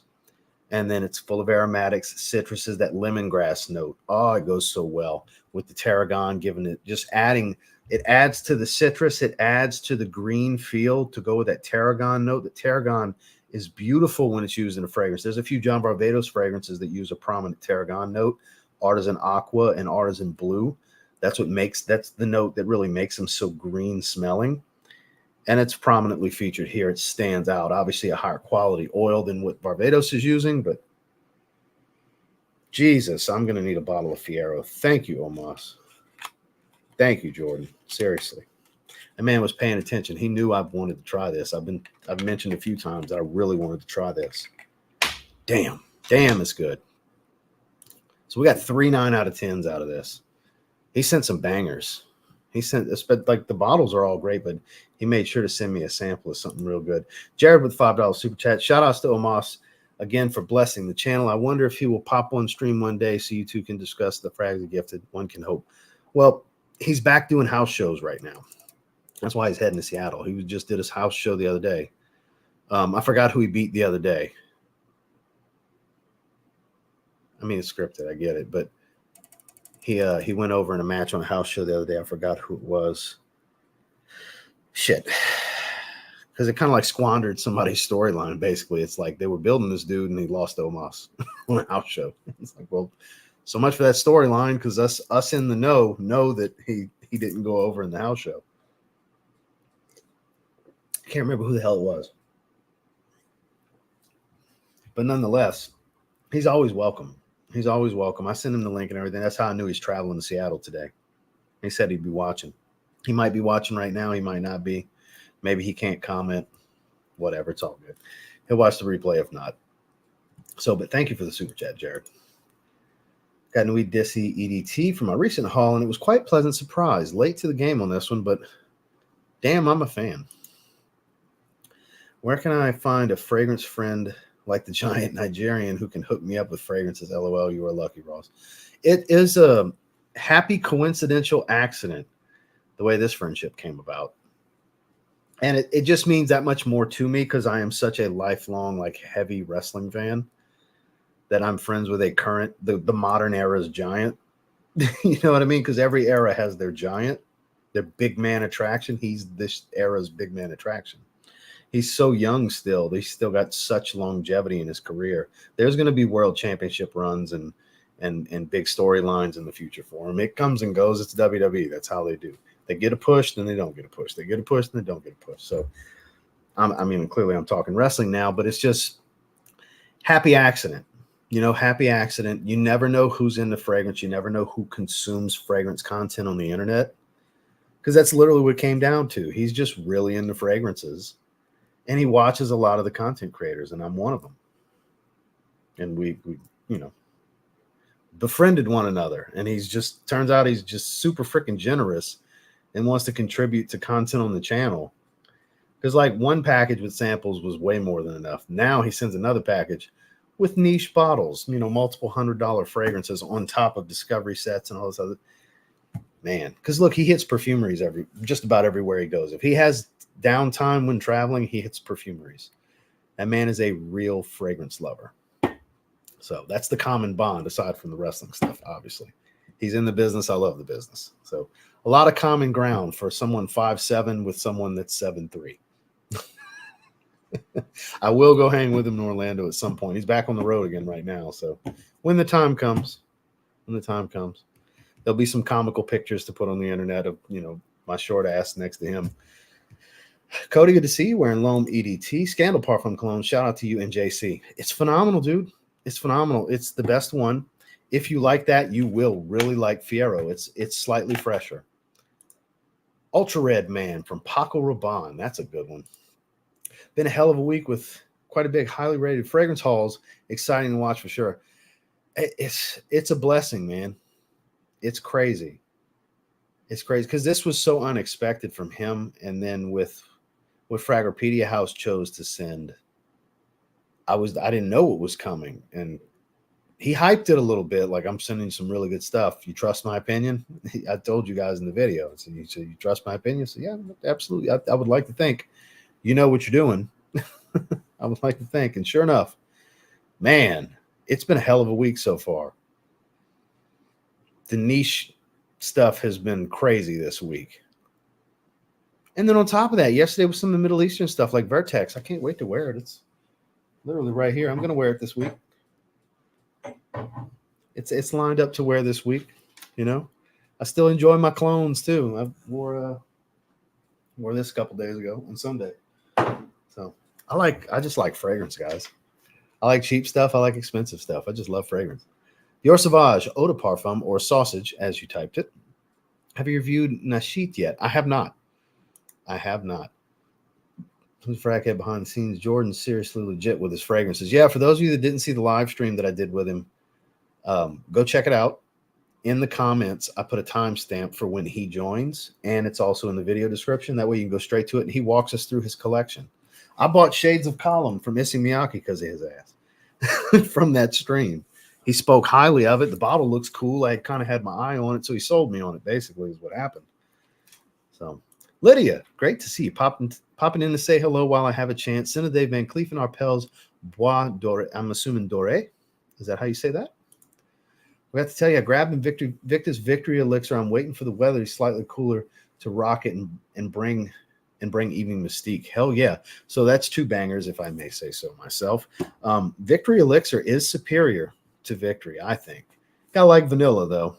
And then it's full of aromatics, citruses, that lemongrass note. Oh, it goes so well with the tarragon, giving it, just adding, it adds to the citrus. It adds to the green feel to go with that tarragon note. The tarragon is beautiful when it's used in a fragrance. There's a few John Varvatos fragrances that use a prominent tarragon note, Artisan Aqua and Artisan Blue. That's the note that really makes them so green smelling. And it's prominently featured here. It stands out. Obviously a higher quality oil than what Varvatos is using, but Jesus, I'm going to need a bottle of Fiero. Thank you, OMOS. Thank you, Jordan. Seriously. That man was paying attention. He knew I wanted to try this. I've mentioned a few times that I really wanted to try this. Damn, it's good. So we got 3 9 out of 10s out of this. He sent some bangers. He sent, like, the bottles are all great, but he made sure to send me a sample of something real good. Jared with $5 super chat. Shout outs to OMOS again for blessing the channel. I wonder if he will pop on stream one day so you two can discuss the frags of gifted. One can hope. Well, he's back doing house shows right now. That's why he's heading to Seattle. He just did his house show the other day. I forgot who he beat the other day. I mean, it's scripted. I get it, but he went over in a match on a house show the other day. I forgot who it was. Shit. Because it kind of like squandered somebody's storyline, basically. It's like they were building this dude and he lost to OMOS on a house show. It's like, well, so much for that storyline, because us in the know that he didn't go over in the house show. I can't remember who the hell it was. But nonetheless, he's always welcome. He's always welcome. I sent him the link and everything. That's how I knew he's traveling to Seattle today. He said he'd be watching. He might be watching right now. He might not be. Maybe he can't comment. Whatever. It's all good. He'll watch the replay if not. So, but thank you for the super chat, Jared. Got Nui Dissy EDT from my recent haul, and it was quite a pleasant surprise. Late to the game on this one, but damn, I'm a fan. Where can I find a fragrance friend like the giant Nigerian who can hook me up with fragrances? LOL, you are lucky, Ross. It is a happy coincidental accident the way this friendship came about. And it just means that much more to me because I am such a lifelong, like, heavy wrestling fan that I'm friends with the modern era's giant. You know what I mean? Because every era has their giant, their big man attraction. He's this era's big man attraction. He's so young still. He's still got such longevity in his career. There's going to be world championship runs and big storylines in the future for him. It comes and goes. It's WWE. That's how they do. They get a push, then they don't get a push. They get a push, then they don't get a push. So, I mean, clearly I'm talking wrestling now, but it's just happy accident. You know, happy accident. You never know who's into fragrance. You never know who consumes fragrance content on the internet, because that's literally what it came down to. He's just really into fragrances. And he watches a lot of the content creators, and I'm one of them. And we befriended one another. And turns out he's just super freaking generous and wants to contribute to content on the channel. Because, like, one package with samples was way more than enough. Now he sends another package with niche bottles, multiple $100 fragrances on top of discovery sets and all this other. Man, because look, he hits perfumeries just about everywhere he goes. If he has downtime when traveling, he hits perfumeries. That man is a real fragrance lover. So that's the common bond, aside from the wrestling stuff, obviously. He's in the business. I love the business. So a lot of common ground for someone 5'7" with someone that's 7'3". I will go hang with him in Orlando at some point. He's back on the road again right now. So when the time comes, there'll be some comical pictures to put on the internet of, my short ass next to him. Cody, good to see you wearing Loam EDT. Scandal Parfum Cologne. Shout out to you and JC. It's phenomenal, dude. It's phenomenal. It's the best one. If you like that, you will really like Fiero. It's slightly fresher. Ultra Red Man from Paco Rabanne. That's a good one. Been a hell of a week with quite a big, highly rated fragrance hauls. Exciting to watch for sure. It's a blessing, man. It's crazy. It's crazy because this was so unexpected from him. And then with what Fragorpedia House chose to send, I didn't know what was coming. And he hyped it a little bit, like, I'm sending some really good stuff. You trust my opinion? I told you guys in the video. So you trust my opinion? So yeah, absolutely. I would like to think you know what you're doing. I would like to think. And sure enough, man, it's been a hell of a week so far. The niche stuff has been crazy this week. And then on top of that, yesterday was some of the Middle Eastern stuff like Vertex. I can't wait to wear it. It's literally right here. I'm going to wear it this week. It's lined up to wear this week. I still enjoy my clones too. I wore this a couple days ago on Sunday. So I just like fragrance, guys. I like cheap stuff. I like expensive stuff. I just love fragrance. Your Sauvage Eau de Parfum, or Sausage as you typed it. Have you reviewed Nashit yet? I have not. Who's Frackhead behind the scenes? Jordan's seriously legit with his fragrances. Yeah, for those of you that didn't see the live stream that I did with him, go check it out. In the comments, I put a timestamp for when he joins, and it's also in the video description. That way you can go straight to it, and he walks us through his collection. I bought Shades of Column from Issey Miyake because of his ass from that stream. He spoke highly of it. The bottle looks cool. I kind of had my eye on it, so he sold me on it, basically, is what happened. So, Lydia, great to see you. Popping in to say hello while I have a chance. Cinede Van Cleef and Arpels Bois Doré. I'm assuming Doré. Is that how you say that? We have to tell you, I grabbed Victor's Victory Elixir. I'm waiting for the weather to be slightly cooler to rock it and bring Evening Mystique. Hell yeah. So that's two bangers, if I may say so myself. Victory Elixir is superior to Victory, I think. Gotta like vanilla, though.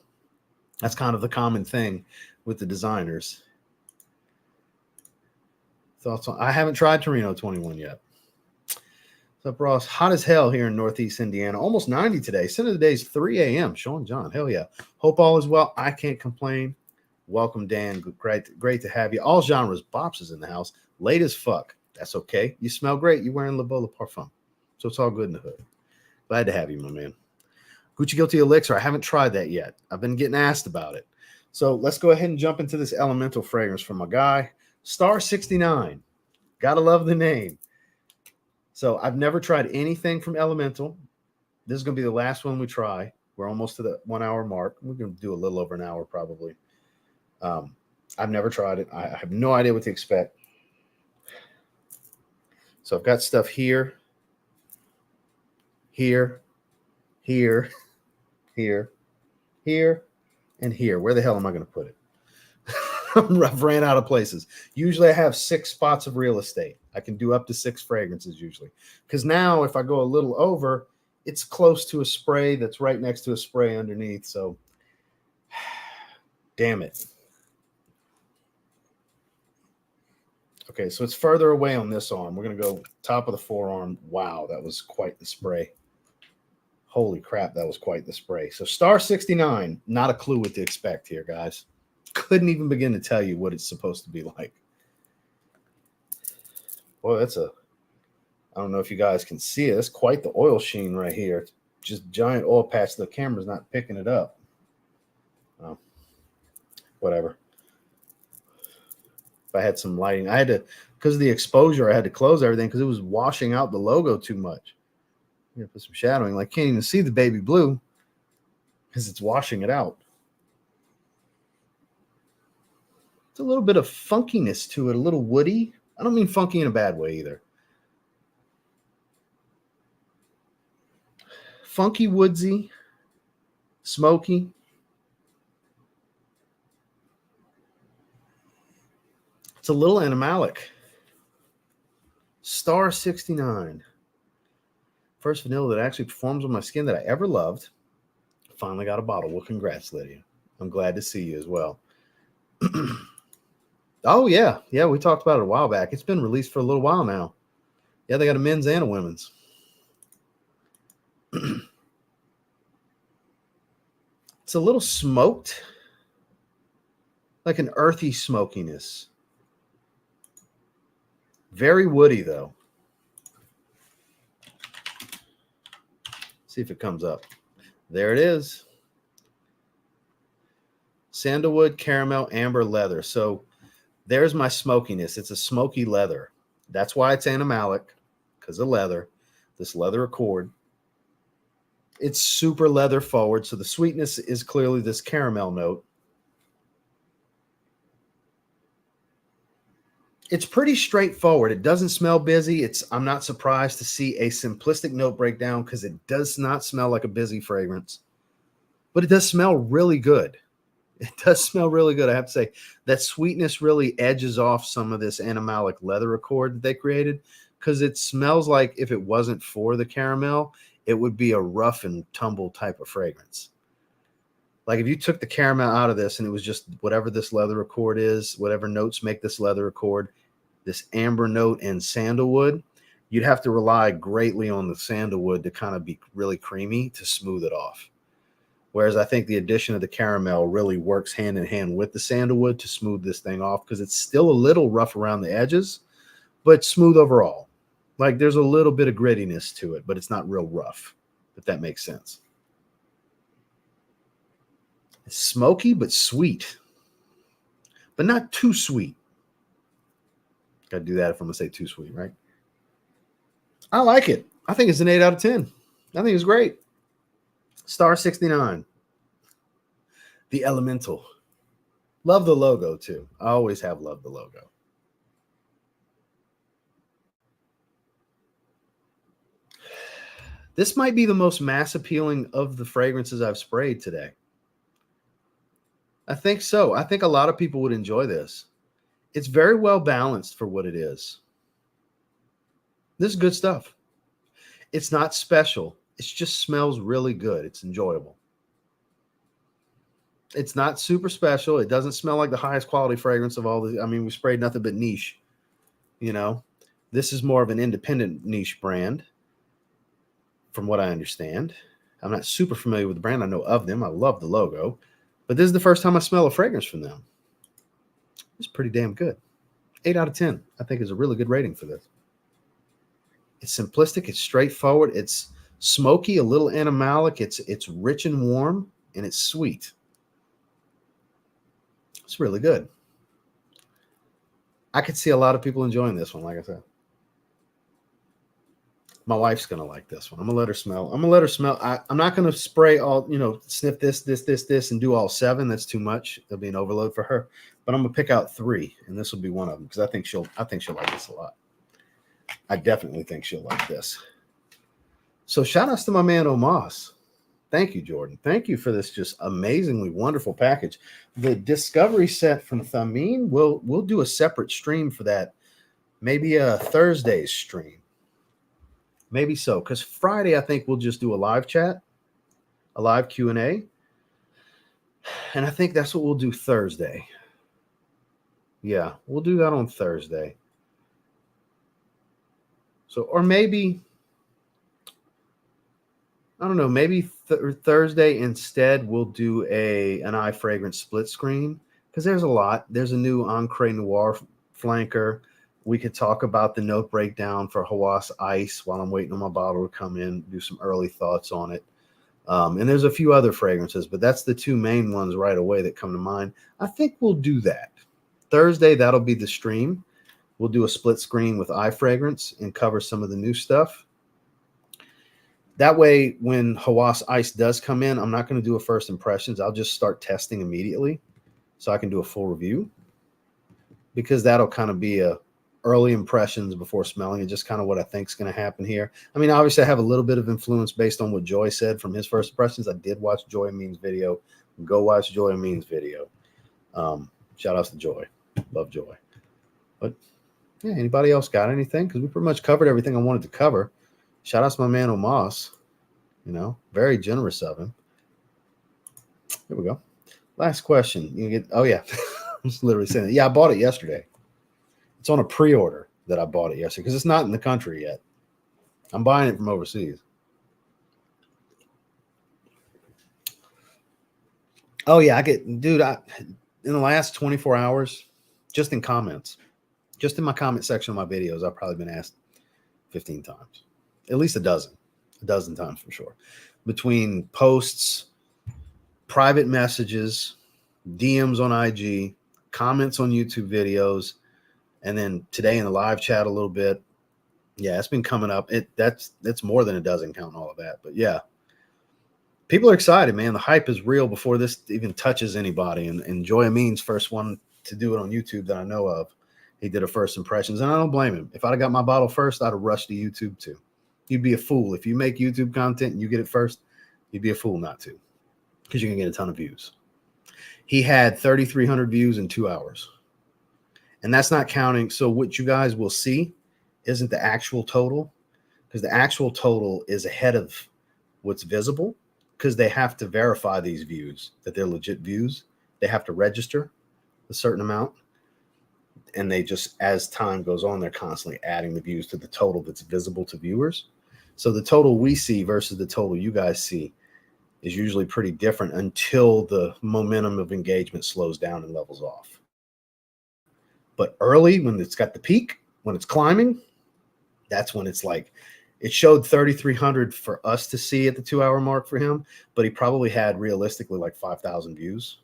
That's kind of the common thing with the designers. Thoughts on? I haven't tried Torino 21 yet. What's up, Ross? Hot as hell here in Northeast Indiana. Almost 90 today. Center of the day is 3 a.m. Sean John. Hell yeah. Hope all is well. I can't complain. Welcome, Dan. Great to have you. All genres. Bops is in the house. Late as fuck. That's okay. You smell great. You're wearing Le Beau Le Parfum. So it's all good in the hood. Glad to have you, my man. Gucci Guilty Elixir. I haven't tried that yet. I've been getting asked about it. So let's go ahead and jump into this elemental fragrance from my guy, Star 69. Gotta love the name. So I've never tried anything from Elemental. This is going to be the last one we try. We're almost to the 1 hour mark. We're going to do a little over an hour probably. I've never tried it. I have no idea what to expect. So I've got stuff here, here, here, here, here, and here. Where the hell am I going to put it? I've ran out of places. Usually I have 6 spots of real estate. I can do up to 6 fragrances usually. Because now if I go a little over, it's close to a spray that's right next to a spray underneath. So, damn it. Okay, so it's further away on this arm. We're going to go top of the forearm. Wow, that was quite the spray. Holy crap, that was quite the spray. So Star 69, not a clue what to expect here, guys. Couldn't even begin to tell you what it's supposed to be like. Boy, I don't know if you guys can see it. That's quite the oil sheen right here. It's just giant oil patch. The camera's not picking it up. Oh, whatever. If I had some lighting, I had to, because of the exposure, I had to close everything because it was washing out the logo too much. I'm going to put some shadowing. Like, can't even see the baby blue because it's washing it out. It's a little bit of funkiness to it, a little woody. I don't mean funky in a bad way either. Funky, woodsy, smoky. It's a little animalic. Star 69. First vanilla that actually performs on my skin that I ever loved. Finally got a bottle. Well, congrats, Lydia. I'm glad to see you as well. Oh, yeah. Yeah, we talked about it a while back. It's been released for a little while now. Yeah, they got a men's and a women's. It's a little smoked, like an earthy smokiness. Very woody, though. See if it comes up. There it is. Sandalwood, caramel, amber, leather. So there's my smokiness. It's a smoky leather. That's why it's animalic, because of leather. This leather accord. It's super leather forward. So the sweetness is clearly this caramel note. It's pretty straightforward. It doesn't smell busy. I'm not surprised to see a simplistic note breakdown because it does not smell like a busy fragrance, but it does smell really good. It does smell really good. I have to say that sweetness really edges off some of this animalic leather accord that they created because it smells like if it wasn't for the caramel, it would be a rough and tumble type of fragrance. Like if you took the caramel out of this and it was just whatever this leather accord is, whatever notes make this leather accord, this amber note and sandalwood, you'd have to rely greatly on the sandalwood to kind of be really creamy to smooth it off. Whereas I think the addition of the caramel really works hand in hand with the sandalwood to smooth this thing off because it's still a little rough around the edges, but smooth overall. Like there's a little bit of grittiness to it, but it's not real rough, if that makes sense. It's smoky, but sweet, but not too sweet. Got to do that if I'm going to say too sweet, right? I like it. I think it's an 8 out of 10. I think it's great. Star 69. The Elemental. Love the logo, too. I always have loved the logo. This might be the most mass appealing of the fragrances I've sprayed today. I think so. I think a lot of people would enjoy this. It's very well balanced for what it is. This is good stuff. It's not special. It just smells really good. It's enjoyable. It's not super special. It doesn't smell like the highest quality fragrance of all the, I mean, we sprayed nothing but niche, you know. This is more of an independent niche brand from what I understand. I'm not super familiar with the brand. I know of them. I love the logo, but this is the first time I smell a fragrance from them. It's pretty damn good. 8 out of 10, I think, is a really good rating for this. It's simplistic. It's straightforward. It's smoky, a little animalic. It's rich and warm, and it's sweet. It's really good. I could see a lot of people enjoying this one, like I said. My wife's going to like this one. I'm going to let her smell. I'm going to let her smell. I'm not going to spray all, sniff this, and do all 7. That's too much. It'll be an overload for her. But I'm going to pick out 3, and this will be one of them because I think she'll like this a lot. I definitely think she'll like this. So shout outs to my man OMOS. Thank you, Jordan. Thank you for this just amazingly wonderful package. The Discovery set from Thameen, we'll do a separate stream for that. Maybe a Thursday's stream. Maybe so, because Friday I think we'll just do a live chat, a live Q&A, and I think that's what we'll do Thursday. Yeah, we'll do that on Thursday. So, or maybe, I don't know, maybe Thursday instead we'll do an eye fragrance split screen because there's a lot. There's a new Encre Noir flanker. We could talk about the note breakdown for Hawass Ice while I'm waiting on my bottle to come in, do some early thoughts on it. And there's a few other fragrances, but that's the 2 main ones right away that come to mind. I think we'll do that. Thursday, that'll be the stream. We'll do a split screen with eye fragrance and cover some of the new stuff. That way, when Hawass Ice does come in, I'm not going to do a first impressions. I'll just start testing immediately so I can do a full review. because that'll kind of be a early impressions before smelling it, just kind of what I think is going to happen here. I mean, obviously I have a little bit of influence based on what Joy said from his first impressions. I did watch Joy Amin's video. Go watch Joy Amin's video. Shout outs to Joy. Love Joy. But yeah, anybody else got anything? Because we pretty much covered everything I wanted to cover. Shout outs to my man OMOS. You know, very generous of him. Here we go. Last question. You get, oh yeah. I'm just literally saying that. Yeah, I bought it yesterday. It's on a pre-order that I bought it yesterday because it's not in the country yet. I'm buying it from overseas. Oh yeah, dude, in the last 24 hours, just in comments, just in my comment section of my videos, I've probably been asked 15 times, at least a dozen times for sure. Between posts, private messages, DMs on IG, comments on YouTube videos, and then today in the live chat a little bit. Yeah, it's been coming up. That's more than a dozen counting all of that. But yeah, people are excited, man. The hype is real before this even touches anybody. And Joy Amin's first one to do it on YouTube that I know of. He did a first impressions, and I don't blame him. If I'd have got my bottle first, I'd have rushed to YouTube too. You'd be a fool. If you make YouTube content and you get it first, you'd be a fool not to, because you're going to get a ton of views. He had 3,300 views in 2 hours. And that's not counting. So what you guys will see isn't the actual total, because the actual total is ahead of what's visible, because they have to verify these views, that they're legit views. They have to register a certain amount. And they just, as time goes on, they're constantly adding the views to the total that's visible to viewers. So the total we see versus the total you guys see is usually pretty different until the momentum of engagement slows down and levels off. But early, when it's got the peak, when it's climbing, that's when it's like, it showed 3,300 for us to see at the 2 hour mark for him, but he probably had realistically like 5,000 views,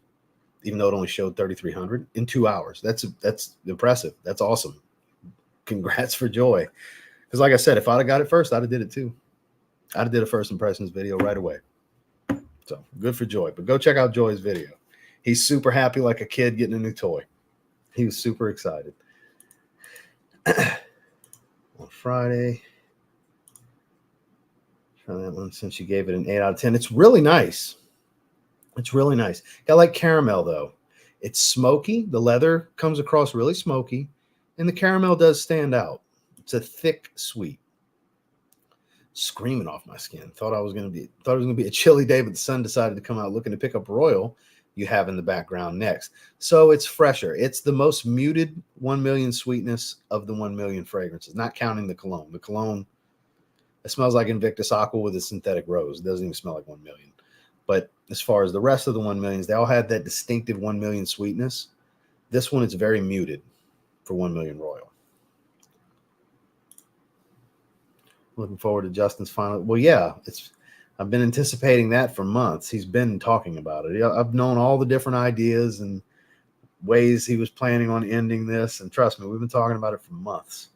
even though it only showed 3,300 in 2 hours. That's impressive. That's awesome. Congrats for Joy. Because like I said, if I'd have got it first, I'd have did it too. I'd have did a first impressions video right away. So good for Joy. But go check out Joy's video. He's super happy like a kid getting a new toy. He was super excited. On Friday. Try that one since you gave it an 8 out of 10. It's really nice. It's really nice. Got like caramel though. It's smoky. The leather comes across really smoky, and the caramel does stand out. It's a thick sweet. Screaming off my skin. Thought it was gonna be a chilly day, but the sun decided to come out looking to pick up Royal you have in the background next. So it's fresher. It's the most muted 1 million sweetness of the 1 million fragrances, not counting the cologne. The cologne, it smells like Invictus Aqua with a synthetic rose. It doesn't even smell like 1 million. But as far as the rest of the 1 millions, they all had that distinctive 1 million sweetness. This one is very muted for 1 million Royal. Looking forward to Justin's final. Well, yeah, I've been anticipating that for months. He's been talking about it. I've known all the different ideas and ways he was planning on ending this. And trust me, we've been talking about it for months.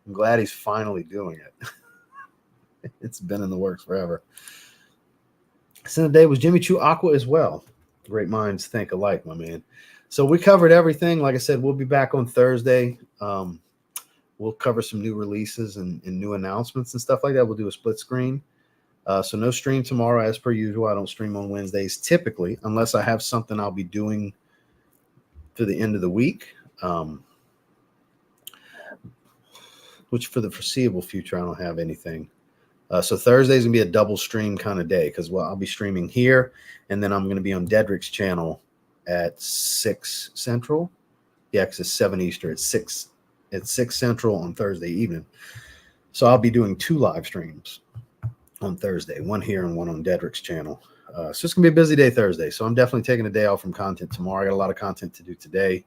I'm glad he's finally doing it. It's been in the works forever. Scent of the day was Jimmy Choo Aqua as well. Great minds think alike, my man. So we covered everything. Like I said, we'll be back on Thursday. We'll cover some new releases and new announcements and stuff like that. We'll do a split screen. So no stream tomorrow as per usual. I don't stream on Wednesdays typically, unless I have something I'll be doing to the end of the week, which for the foreseeable future, I don't have anything. So Thursday's going to be a double stream kind of day because, well, I'll be streaming here, and then I'm going to be on Dedrick's channel at 6 Central. Yeah, because it's 7 Eastern. It's 6 Central on Thursday evening. So I'll be doing 2 live streams on Thursday, one here and one on Dedrick's channel. So it's going to be a busy day Thursday. So I'm definitely taking a day off from content tomorrow. I got a lot of content to do today.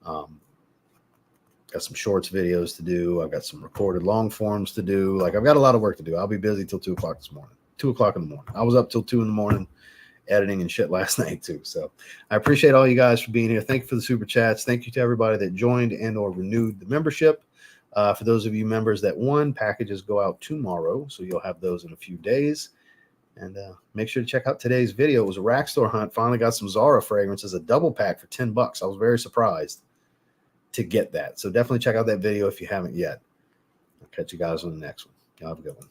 Got some shorts videos to do. I've got some recorded long forms to do. Like, I've got a lot of work to do. I'll be busy till 2 o'clock this morning. 2 o'clock in the morning. I was up till 2 in the morning editing and shit last night too. So I appreciate all you guys for being here. Thank you for the super chats. Thank you to everybody that joined and or renewed the membership. For those of you members that won, packages go out tomorrow. So you'll have those in a few days. And make sure to check out today's video. It was a rack store hunt. Finally got some Zara fragrances, a double pack for $10. I was very surprised. to get that. So definitely check out that video if you haven't yet. I'll catch you guys on the next one. Y'all have a good one.